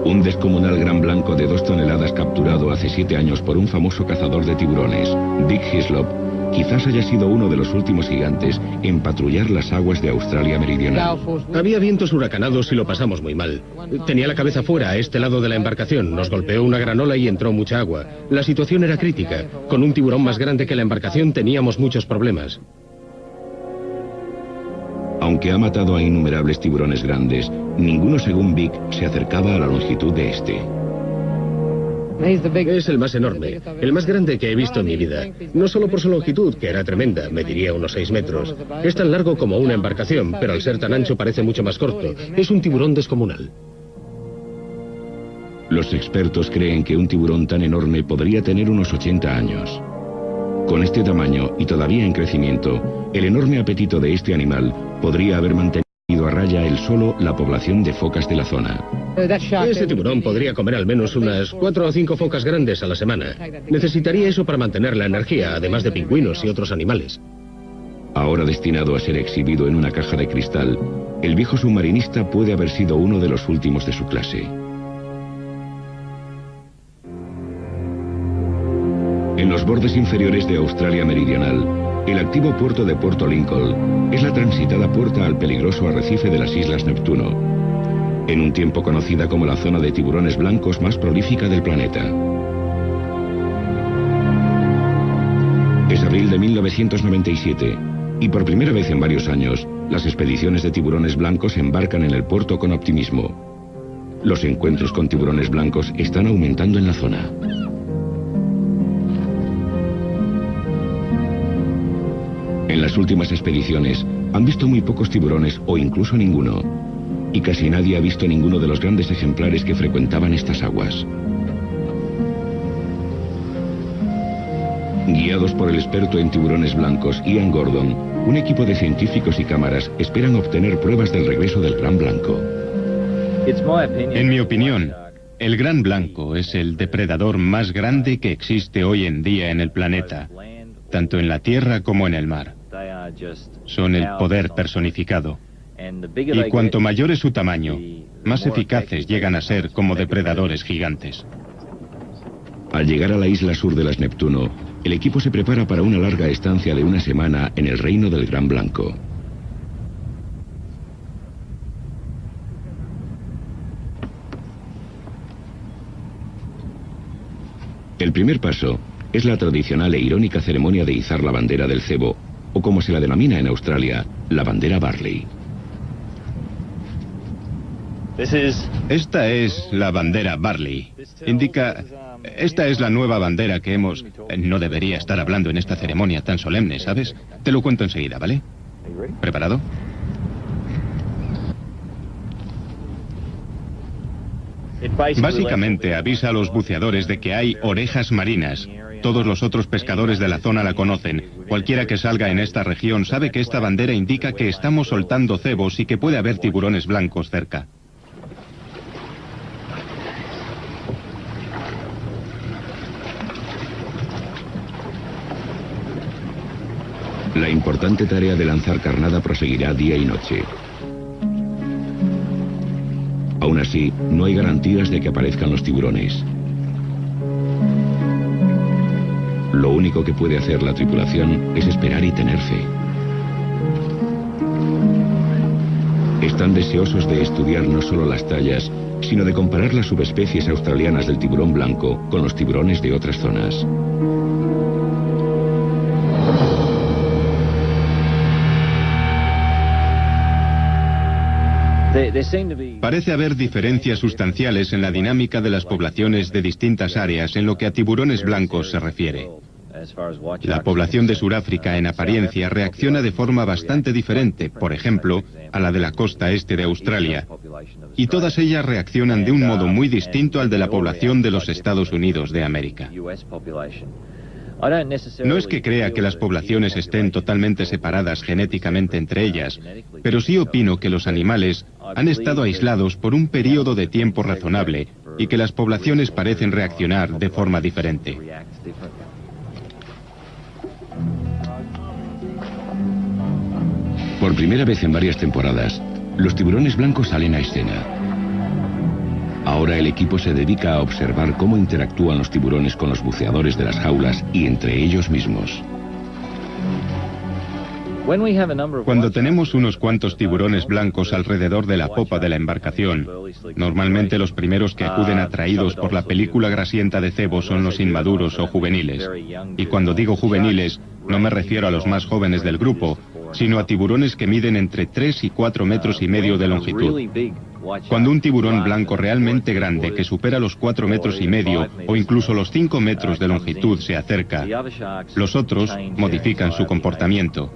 Un descomunal gran blanco de 2 toneladas capturado hace 7 años por un famoso cazador de tiburones, Dick Hislop, quizás haya sido uno de los últimos gigantes en patrullar las aguas de Australia Meridional. Había vientos huracanados y lo pasamos muy mal. Tenía la cabeza fuera, a este lado de la embarcación. Nos golpeó una gran ola y entró mucha agua. La situación era crítica. Con un tiburón más grande que la embarcación teníamos muchos problemas. Aunque ha matado a innumerables tiburones grandes, ninguno, según Vic, se acercaba a la longitud de este. Es el más enorme, el más grande que he visto en mi vida. No solo por su longitud, que era tremenda, mediría unos 6 metros. Es tan largo como una embarcación, pero al ser tan ancho parece mucho más corto. Es un tiburón descomunal. Los expertos creen que un tiburón tan enorme podría tener unos 80 años. Con este tamaño y todavía en crecimiento, el enorme apetito de este animal podría haber mantenido a raya él solo la población de focas de la zona. Ese tiburón podría comer al menos unas 4 o 5 focas grandes a la semana. Necesitaría eso para mantener la energía, además de pingüinos y otros animales. Ahora destinado a ser exhibido en una caja de cristal, el viejo submarinista puede haber sido uno de los últimos de su clase. En los bordes inferiores de Australia Meridional, el activo puerto de Puerto Lincoln es la transitada puerta al peligroso arrecife de las Islas Neptuno, en un tiempo conocida como la zona de tiburones blancos más prolífica del planeta. Es abril de 1997. Y por primera vez en varios años, las expediciones de tiburones blancos embarcan en el puerto con optimismo. Los encuentros con tiburones blancos están aumentando en la zona. En las últimas expediciones han visto muy pocos tiburones o incluso ninguno. Y casi nadie ha visto ninguno de los grandes ejemplares que frecuentaban estas aguas. Guiados por el experto en tiburones blancos, Ian Gordon, un equipo de científicos y cámaras esperan obtener pruebas del regreso del gran blanco. En mi opinión, el gran blanco es el depredador más grande que existe hoy en día en el planeta, tanto en la tierra como en el mar. Son el poder personificado. Y cuanto mayor es su tamaño, más eficaces llegan a ser como depredadores gigantes. Al llegar a la isla sur de las Neptuno, el equipo se prepara para una larga estancia de una semana en el reino del gran blanco. El primer paso es la tradicional e irónica ceremonia de izar la bandera del cebo, o como se la denomina en Australia, la bandera Barley. Esta es la bandera Barley. Indica... Esta es la nueva bandera que hemos... No debería estar hablando en esta ceremonia tan solemne, ¿sabes? Te lo cuento enseguida, ¿vale? ¿Preparado? Básicamente avisa a los buceadores de que hay orejas marinas. Todos los otros pescadores de la zona la conocen. Cualquiera que salga en esta región sabe que esta bandera indica que estamos soltando cebos y que puede haber tiburones blancos cerca. La importante tarea de lanzar carnada proseguirá día y noche. Aún así, no hay garantías de que aparezcan los tiburones. Lo único que puede hacer la tripulación es esperar y tener fe. Están deseosos de estudiar no solo las tallas, sino de comparar las subespecies australianas del tiburón blanco con los tiburones de otras zonas. Parece haber diferencias sustanciales en la dinámica de las poblaciones de distintas áreas en lo que a tiburones blancos se refiere. La población de Sudáfrica en apariencia reacciona de forma bastante diferente, por ejemplo, a la de la costa este de Australia. Y todas ellas reaccionan de un modo muy distinto al de la población de los Estados Unidos de América. No es que crea que las poblaciones estén totalmente separadas genéticamente entre ellas, pero sí opino que los animales han estado aislados por un periodo de tiempo razonable y que las poblaciones parecen reaccionar de forma diferente. Por primera vez en varias temporadas, los tiburones blancos salen a escena. Ahora el equipo se dedica a observar cómo interactúan los tiburones con los buceadores de las jaulas y entre ellos mismos. Cuando tenemos unos cuantos tiburones blancos alrededor de la popa de la embarcación, normalmente los primeros que acuden atraídos por la película grasienta de cebo son los inmaduros o juveniles. Y cuando digo juveniles, no me refiero a los más jóvenes del grupo, sino a tiburones que miden entre 3 y 4 metros y medio de longitud. Cuando un tiburón blanco realmente grande que supera los 4 metros y medio o incluso los 5 metros de longitud se acerca, los otros modifican su comportamiento.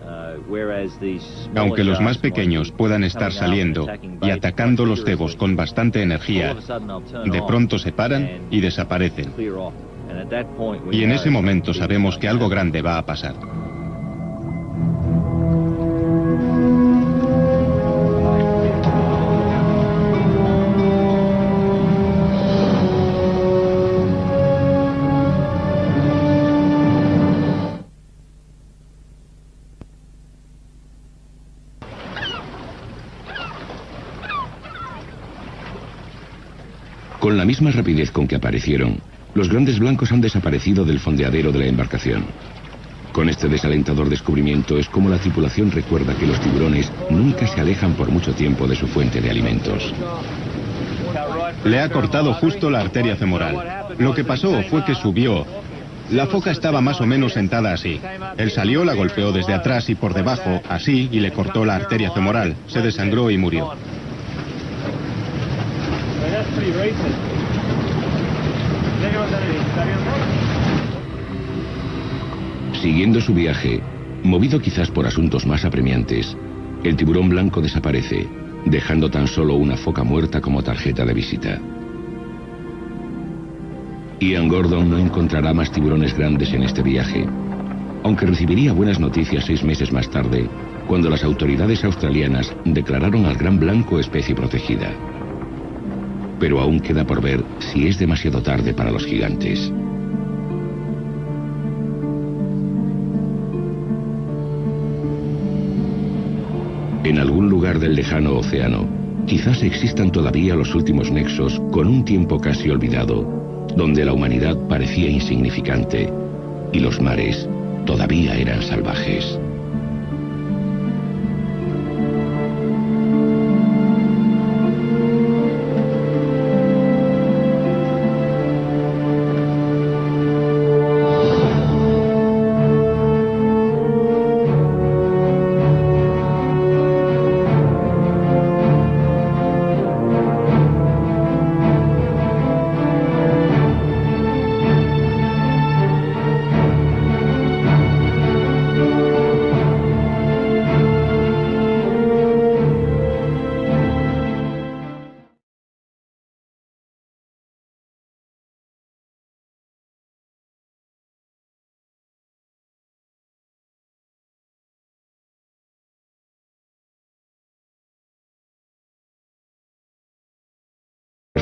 Aunque los más pequeños puedan estar saliendo y atacando los cebos con bastante energía, de pronto se paran y desaparecen. Y en ese momento sabemos que algo grande va a pasar. Con la misma rapidez con que aparecieron, los grandes blancos han desaparecido del fondeadero de la embarcación. Con este desalentador descubrimiento es como la tripulación recuerda que los tiburones nunca se alejan por mucho tiempo de su fuente de alimentos. Le ha cortado justo la arteria femoral. Lo que pasó fue que subió La foca estaba más o menos sentada así. Él salió, la golpeó desde atrás y por debajo, así, y le cortó la arteria femoral. Se desangró y murió. Siguiendo su viaje, movido quizás por asuntos más apremiantes, el tiburón blanco desaparece, dejando tan solo una foca muerta como tarjeta de visita. Ian Gordon no encontrará más tiburones grandes en este viaje, aunque recibiría buenas noticias 6 meses más tarde, cuando las autoridades australianas declararon al gran blanco especie protegida. Pero aún queda por ver si es demasiado tarde para los gigantes. En algún lugar del lejano océano, quizás existan todavía los últimos nexos con un tiempo casi olvidado, donde la humanidad parecía insignificante y los mares todavía eran salvajes.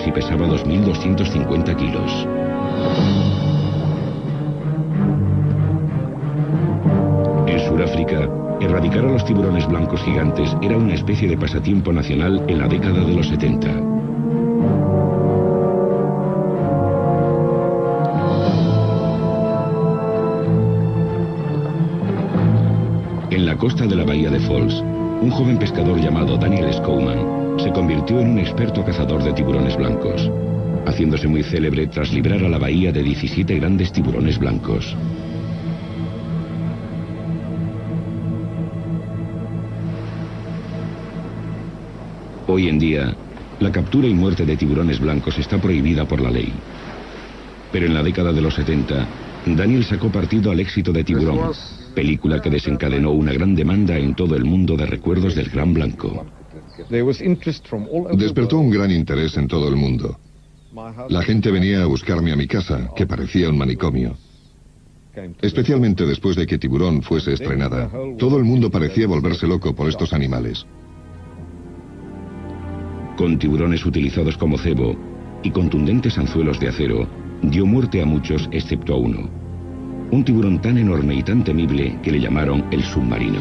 Y pesaba 2.250 kilos. En Sudáfrica, erradicar a los tiburones blancos gigantes era una especie de pasatiempo nacional en la década de los 70. En la costa de la bahía de Falls, un joven pescador llamado Daniel Scowman se convirtió en un experto cazador de tiburones blancos, haciéndose muy célebre tras librar a la bahía de 17 grandes tiburones blancos. Hoy en día, la captura y muerte de tiburones blancos está prohibida por la ley. Pero en la década de los 70, Daniel sacó partido al éxito de Tiburón, película que desencadenó una gran demanda en todo el mundo de recuerdos del Gran Blanco. Despertó un gran interés en todo el mundo. La gente venía a buscarme a mi casa, que parecía un manicomio. Especialmente después de que Tiburón fuese estrenada, todo el mundo parecía volverse loco por estos animales. Con tiburones utilizados como cebo y contundentes anzuelos de acero, dio muerte a muchos excepto a uno. Un tiburón tan enorme y tan temible que le llamaron el submarino.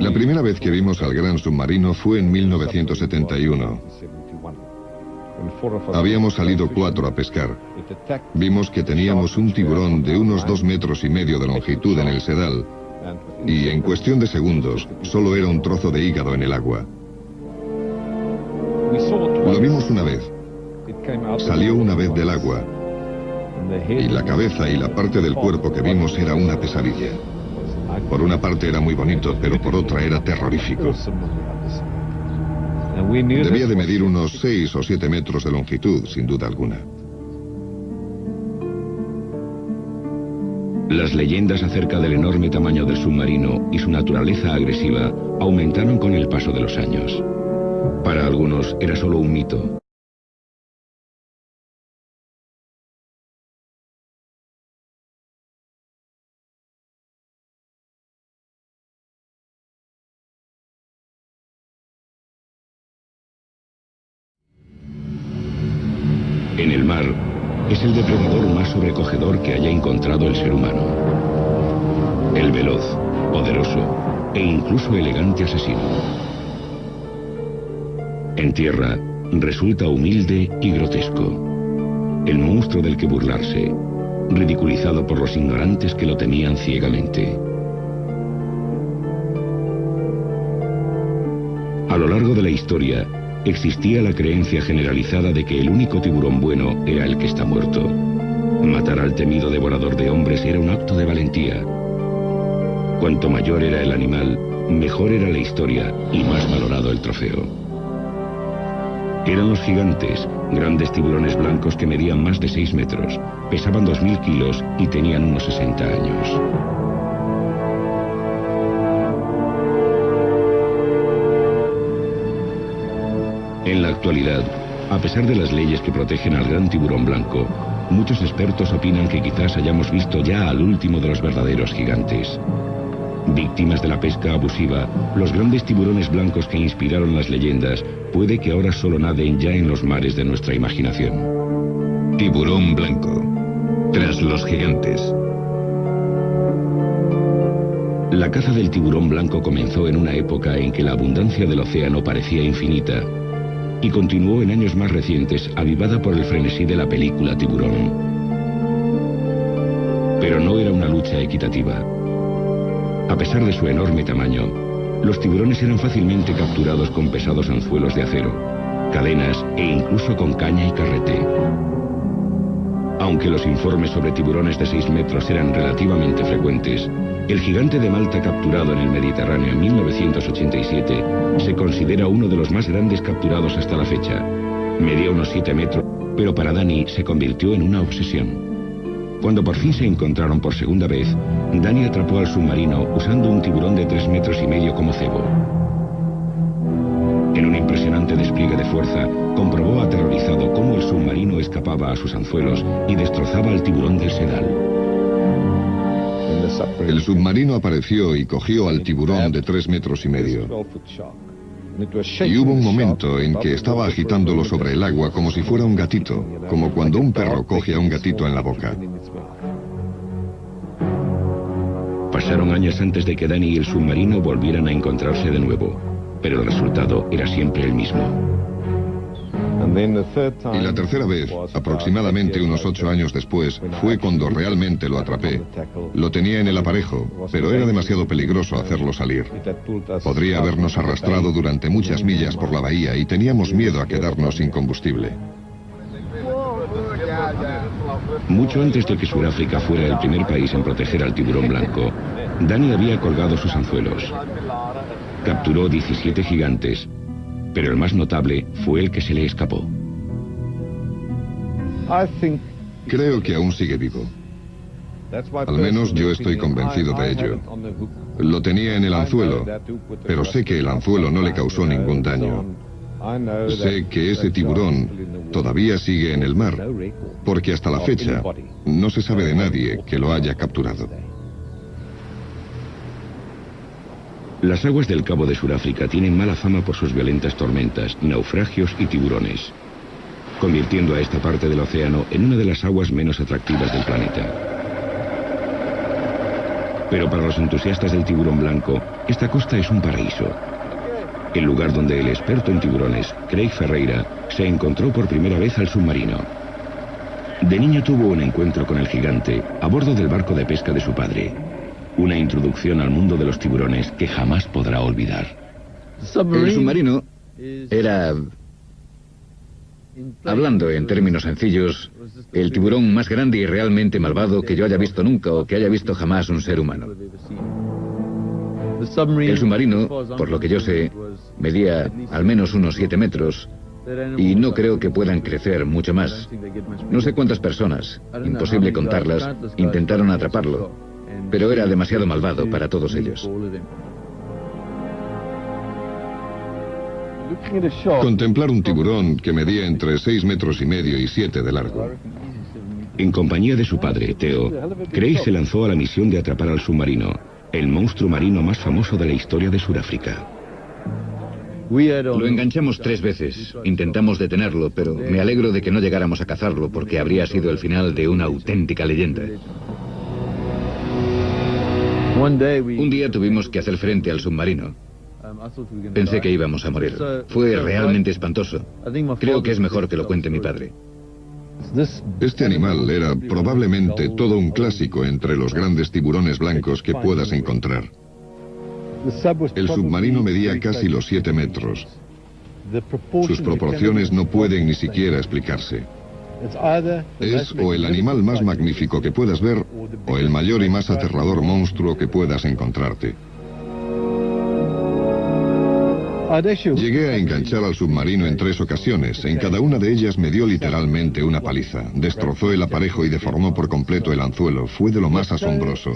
La primera vez que vimos al gran submarino fue en 1971. Habíamos salido 4 a pescar. Vimos que teníamos un tiburón de unos 2,5 metros de longitud en el sedal, y en cuestión de segundos solo era un trozo de hígado en el agua. Lo vimos una vez. Salió una vez del agua, y la cabeza y la parte del cuerpo que vimos era una pesadilla. Por una parte era muy bonito, pero por otra era terrorífico. Debía de medir unos 6 o 7 metros de longitud, sin duda alguna. Las leyendas acerca del enorme tamaño del submarino y su naturaleza agresiva aumentaron con el paso de los años. Para algunos era solo un mito. En el mar, es el depredador más sobrecogedor que haya encontrado el ser humano. El veloz, poderoso e incluso elegante asesino. En tierra, resulta humilde y grotesco. El monstruo del que burlarse, ridiculizado por los ignorantes que lo temían ciegamente. A lo largo de la historia, existía la creencia generalizada de que el único tiburón bueno era el que está muerto. Matar al temido devorador de hombres era un acto de valentía. Cuanto mayor era el animal, mejor era la historia y más valorado el trofeo. Eran los gigantes, grandes tiburones blancos que medían más de 6 metros, pesaban 2000 kilos y tenían unos 60 años. En la actualidad, a pesar de las leyes que protegen al gran tiburón blanco, muchos expertos opinan que quizás hayamos visto ya al último de los verdaderos gigantes. Víctimas de la pesca abusiva, los grandes tiburones blancos que inspiraron las leyendas puede que ahora solo naden ya en los mares de nuestra imaginación. Tiburón blanco. Tras los gigantes. La caza del tiburón blanco comenzó en una época en que la abundancia del océano parecía infinita y continuó en años más recientes, avivada por el frenesí de la película Tiburón. Pero no era una lucha equitativa. A pesar de su enorme tamaño, los tiburones eran fácilmente capturados con pesados anzuelos de acero, cadenas e incluso con caña y carrete. Aunque los informes sobre tiburones de 6 metros eran relativamente frecuentes, el gigante de Malta capturado en el Mediterráneo en 1987 se considera uno de los más grandes capturados hasta la fecha. Medía unos 7 metros, pero para Danny se convirtió en una obsesión. Cuando por fin se encontraron por segunda vez, Danny atrapó al submarino usando un tiburón de 3,5 metros como cebo. En un impresionante despliegue de fuerza, comprobó aterrorizado cómo el submarino escapaba a sus anzuelos y destrozaba al tiburón del sedal. El submarino apareció y cogió al tiburón de 3,5 metros. Y hubo un momento en que estaba agitándolo sobre el agua como si fuera un gatito, como cuando un perro coge a un gatito en la boca. Pasaron años antes de que Danny y el submarino volvieran a encontrarse de nuevo, pero el resultado era siempre el mismo. Y la tercera vez, aproximadamente unos 8 años después, fue cuando realmente lo atrapé. Lo tenía en el aparejo, pero era demasiado peligroso hacerlo salir. Podría habernos arrastrado durante muchas millas por la bahía y teníamos miedo a quedarnos sin combustible. Mucho antes de que Sudáfrica fuera el primer país en proteger al tiburón blanco, Danny había colgado sus anzuelos. Capturó 17 gigantes, pero el más notable fue el que se le escapó. Creo que aún sigue vivo. Al menos yo estoy convencido de ello. Lo tenía en el anzuelo, pero sé que el anzuelo no le causó ningún daño. Sé que ese tiburón todavía sigue en el mar, porque hasta la fecha no se sabe de nadie que lo haya capturado. Las aguas del Cabo de Sudáfrica tienen mala fama por sus violentas tormentas, naufragios y tiburones, convirtiendo a esta parte del océano en una de las aguas menos atractivas del planeta. Pero para los entusiastas del tiburón blanco, esta costa es un paraíso. El lugar donde el experto en tiburones, Craig Ferreira, se encontró por primera vez al submarino. De niño tuvo un encuentro con el gigante a bordo del barco de pesca de su padre. Una introducción al mundo de los tiburones que jamás podrá olvidar. El submarino era, hablando en términos sencillos, el tiburón más grande y realmente malvado que yo haya visto nunca o que haya visto jamás un ser humano. El submarino, por lo que yo sé, medía al menos unos 7 metros y no creo que puedan crecer mucho más. No sé cuántas personas, imposible contarlas, intentaron atraparlo, pero era demasiado malvado para todos ellos. Contemplar un tiburón que medía entre 6,5 metros y 7 de largo. En compañía de su padre, Theo, Craig se lanzó a la misión de atrapar al submarino, el monstruo marino más famoso de la historia de Sudáfrica. Lo enganchamos 3 veces. Intentamos detenerlo, pero me alegro de que no llegáramos a cazarlo porque habría sido el final de una auténtica leyenda. Un día tuvimos que hacer frente al submarino. Pensé que íbamos a morir. Fue realmente espantoso. Creo que es mejor que lo cuente mi padre. Este animal era probablemente todo un clásico entre los grandes tiburones blancos que puedas encontrar. El submarino medía casi los 7 metros. Sus proporciones no pueden ni siquiera explicarse. Es o el animal más magnífico que puedas ver, o el mayor y más aterrador monstruo que puedas encontrarte. Llegué a enganchar al submarino en 3 ocasiones. En cada una de ellas me dio literalmente una paliza. Destrozó el aparejo y deformó por completo el anzuelo. Fue de lo más asombroso.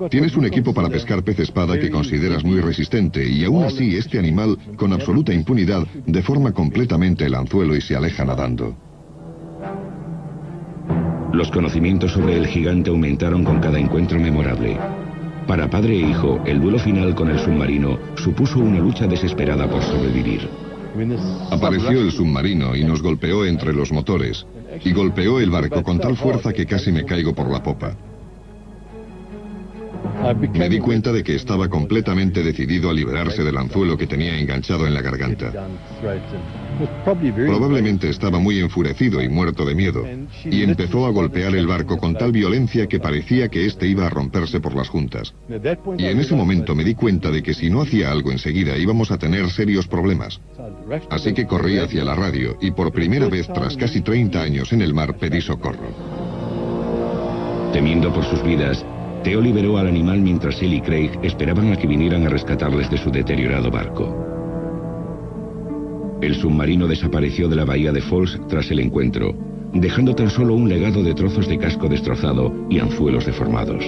Tienes un equipo para pescar pez espada que consideras muy resistente, y aún así este animal, con absoluta impunidad, deforma completamente el anzuelo y se aleja nadando. Los conocimientos sobre el gigante aumentaron con cada encuentro memorable. Para padre e hijo, el duelo final con el submarino supuso una lucha desesperada por sobrevivir. Apareció el submarino y nos golpeó entre los motores, y golpeó el barco con tal fuerza que casi me caigo por la popa. Me di cuenta de que estaba completamente decidido a liberarse del anzuelo que tenía enganchado en la garganta. Probablemente estaba muy enfurecido y muerto de miedo, y empezó a golpear el barco con tal violencia que parecía que éste iba a romperse por las juntas. Y en ese momento me di cuenta de que si no hacía algo enseguida íbamos a tener serios problemas. Así que corrí hacia la radio y por primera vez tras casi 30 años en el mar pedí socorro. Temiendo por sus vidas, Theo liberó al animal mientras él y Craig esperaban a que vinieran a rescatarles de su deteriorado barco. El submarino desapareció de la bahía de Falls tras el encuentro, dejando tan solo un legado de trozos de casco destrozado y anzuelos deformados.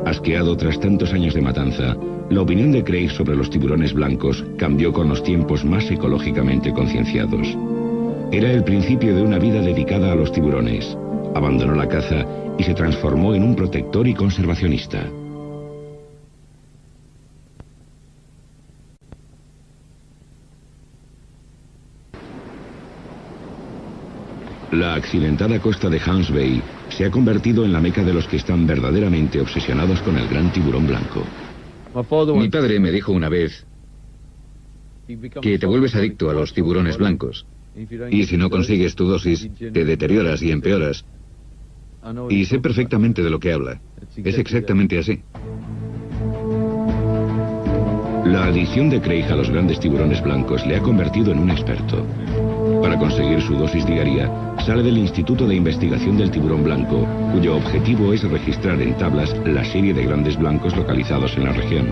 Asqueado tras tantos años de matanza, la opinión de Craig sobre los tiburones blancos cambió con los tiempos más ecológicamente concienciados. Era el principio de una vida dedicada a los tiburones. Abandonó la caza y se transformó en un protector y conservacionista. La accidentada costa de Hans Bay se ha convertido en la meca de los que están verdaderamente obsesionados con el gran tiburón blanco. Mi padre me dijo una vez que te vuelves adicto a los tiburones blancos. Y si no consigues tu dosis, te deterioras y empeoras. Y sé perfectamente de lo que habla. Es exactamente así. La adicción de Craig a los grandes tiburones blancos le ha convertido en un experto. Para conseguir su dosis diaria, sale del Instituto de Investigación del Tiburón Blanco, cuyo objetivo es registrar en tablas la serie de grandes blancos localizados en la región.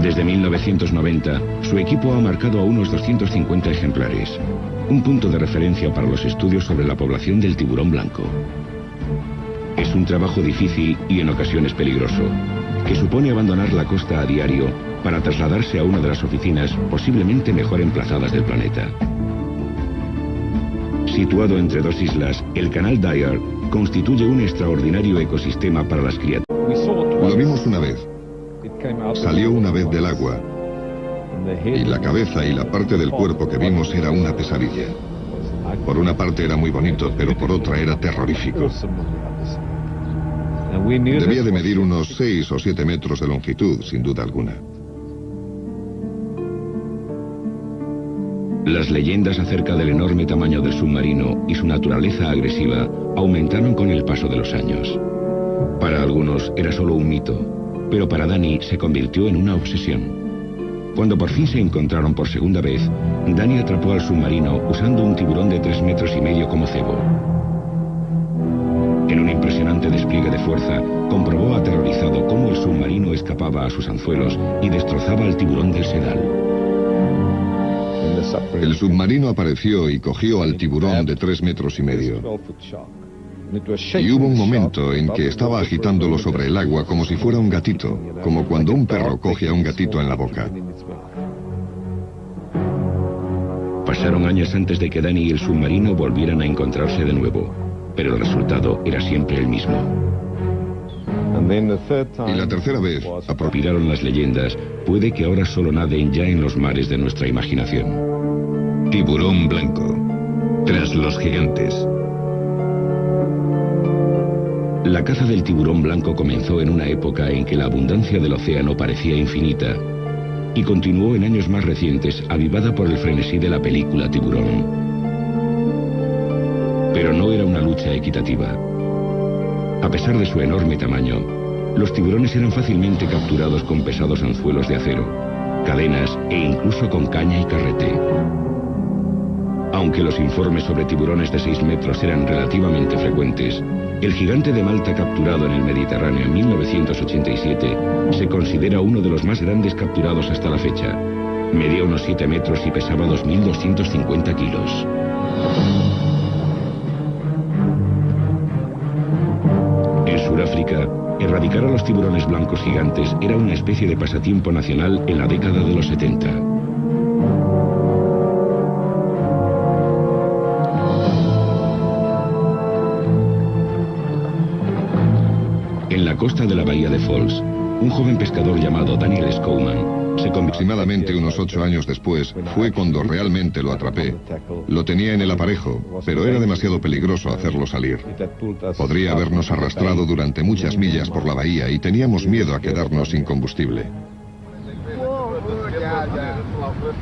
Desde 1990, su equipo ha marcado a unos 250 ejemplares, un punto de referencia para los estudios sobre la población del tiburón blanco. Es un trabajo difícil y en ocasiones peligroso, que supone abandonar la costa a diario para trasladarse a una de las oficinas posiblemente mejor emplazadas del planeta. Situado entre 2 islas, el canal Dyer constituye un extraordinario ecosistema para las criaturas. Lo vimos una vez. Salió una vez del agua. Y la cabeza y la parte del cuerpo que vimos era una pesadilla. Por una parte era muy bonito, pero por otra era terrorífico. Debía de medir unos 6 o 7 metros de longitud, sin duda alguna. Las leyendas acerca del enorme tamaño del submarino y su naturaleza agresiva aumentaron con el paso de los años. Para algunos era solo un mito, pero para Danny se convirtió en una obsesión. Cuando por fin se encontraron por segunda vez, Danny atrapó al submarino usando un tiburón de 3,5 metros como cebo. En un impresionante despliegue de fuerza, comprobó aterrorizado cómo el submarino escapaba a sus anzuelos y destrozaba al tiburón del sedal. El submarino apareció y cogió al tiburón de 3,5 metros. Y hubo un momento en que estaba agitándolo sobre el agua como si fuera un gatito, como cuando un perro coge a un gatito en la boca. Pasaron años antes de que Danny y el submarino volvieran a encontrarse de nuevo, pero el resultado era siempre el mismo. Y la tercera vez, apropiaron las leyendas, puede que ahora solo naden ya en los mares de nuestra imaginación. Tiburón blanco. Tras los gigantes. La caza del tiburón blanco comenzó en una época en que la abundancia del océano parecía infinita y continuó en años más recientes, avivada por el frenesí de la película Tiburón. Pero no era una lucha equitativa. A pesar de su enorme tamaño, los tiburones eran fácilmente capturados con pesados anzuelos de acero, cadenas e incluso con caña y carrete. Aunque los informes sobre tiburones de 6 metros eran relativamente frecuentes, el gigante de Malta capturado en el Mediterráneo en 1987 se considera uno de los más grandes capturados hasta la fecha. Medía unos 7 metros y pesaba 2.250 kilos. En Sudáfrica, erradicar a los tiburones blancos gigantes era una especie de pasatiempo nacional en la década de los 70. En la costa de la bahía de Falls, un joven pescador llamado Daniel Scowman aproximadamente unos 8 años después fue cuando realmente lo atrapé. Lo tenía en el aparejo, pero era demasiado peligroso hacerlo salir. Podría habernos arrastrado durante muchas millas por la bahía y teníamos miedo a quedarnos sin combustible.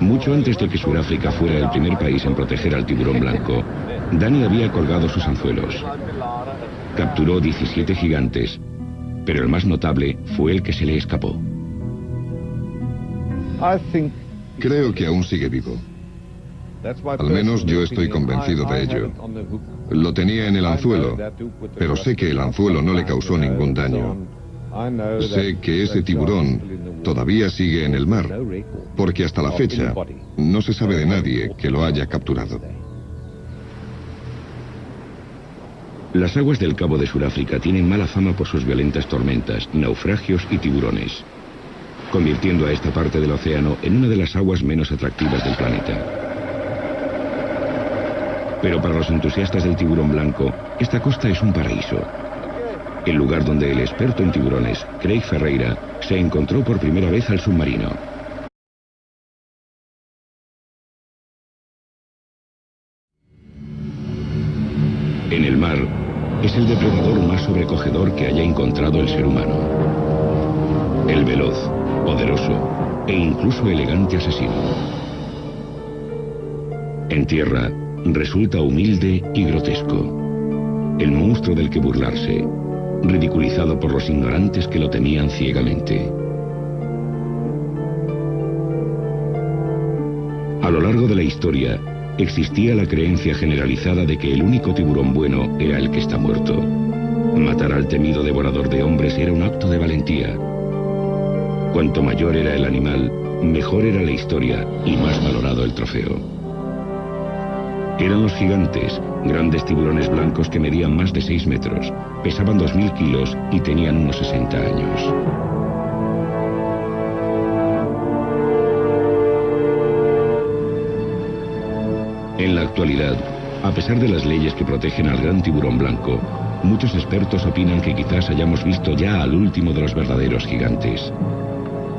Mucho antes de que Sudáfrica fuera el primer país en proteger al tiburón blanco, Danny había colgado sus anzuelos. Capturó 17 gigantes, pero el más notable fue el que se le escapó. Creo que aún sigue vivo. Al menos yo estoy convencido de ello. Lo tenía en el anzuelo, pero sé que el anzuelo no le causó ningún daño. Sé que ese tiburón todavía sigue en el mar, porque hasta la fecha no se sabe de nadie que lo haya capturado. Las aguas del Cabo de Sudáfrica tienen mala fama por sus violentas tormentas, naufragios y tiburones, convirtiendo a esta parte del océano en una de las aguas menos atractivas del planeta. Pero para los entusiastas del tiburón blanco, esta costa es un paraíso. El lugar donde el experto en tiburones, Craig Ferreira, se encontró por primera vez al submarino. En el mar, es el depredador más sobrecogedor que haya encontrado el ser humano. El veloz, poderoso e incluso elegante asesino. En tierra, resulta humilde y grotesco. El monstruo del que burlarse, ridiculizado por los ignorantes que lo temían ciegamente. A lo largo de la historia, existía la creencia generalizada de que el único tiburón bueno era el que está muerto. Matar al temido devorador de hombres era un acto de valentía. Cuanto mayor era el animal, mejor era la historia y más valorado el trofeo. Eran los gigantes, grandes tiburones blancos que medían más de 6 metros, pesaban 2.000 kilos y tenían unos 60 años. En la actualidad, a pesar de las leyes que protegen al gran tiburón blanco, muchos expertos opinan que quizás hayamos visto ya al último de los verdaderos gigantes.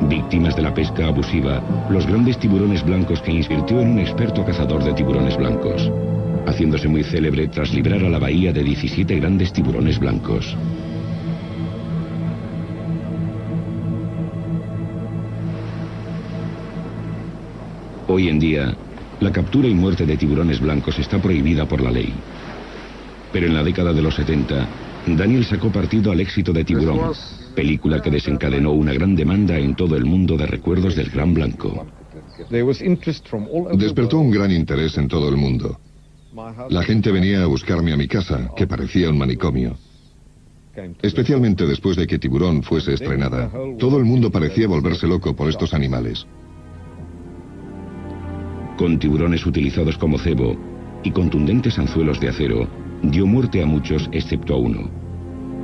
Víctimas de la pesca abusiva, los grandes tiburones blancos que invirtió en un experto cazador de tiburones blancos, haciéndose muy célebre tras librar a la bahía de 17 grandes tiburones blancos. Hoy en día, la captura y muerte de tiburones blancos está prohibida por la ley. Pero en la década de los 70, Daniel sacó partido al éxito de Tiburón, película que desencadenó una gran demanda en todo el mundo de recuerdos del Gran Blanco. Despertó un gran interés en todo el mundo. La gente venía a buscarme a mi casa, que parecía un manicomio. Especialmente después de que Tiburón fuese estrenada, todo el mundo parecía volverse loco por estos animales. Con tiburones utilizados como cebo y contundentes anzuelos de acero, dio muerte a muchos excepto a uno.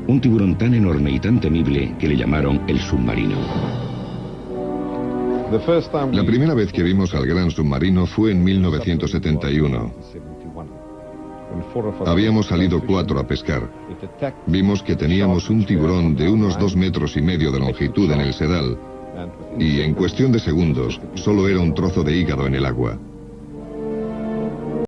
Un tiburón tan enorme y tan temible que le llamaron el submarino. La primera vez que vimos al gran submarino fue en 1971. Habíamos salido 4 a pescar. Vimos que teníamos un tiburón de unos 2,5 metros de longitud en el sedal y en cuestión de segundos solo era un trozo de hígado en el agua.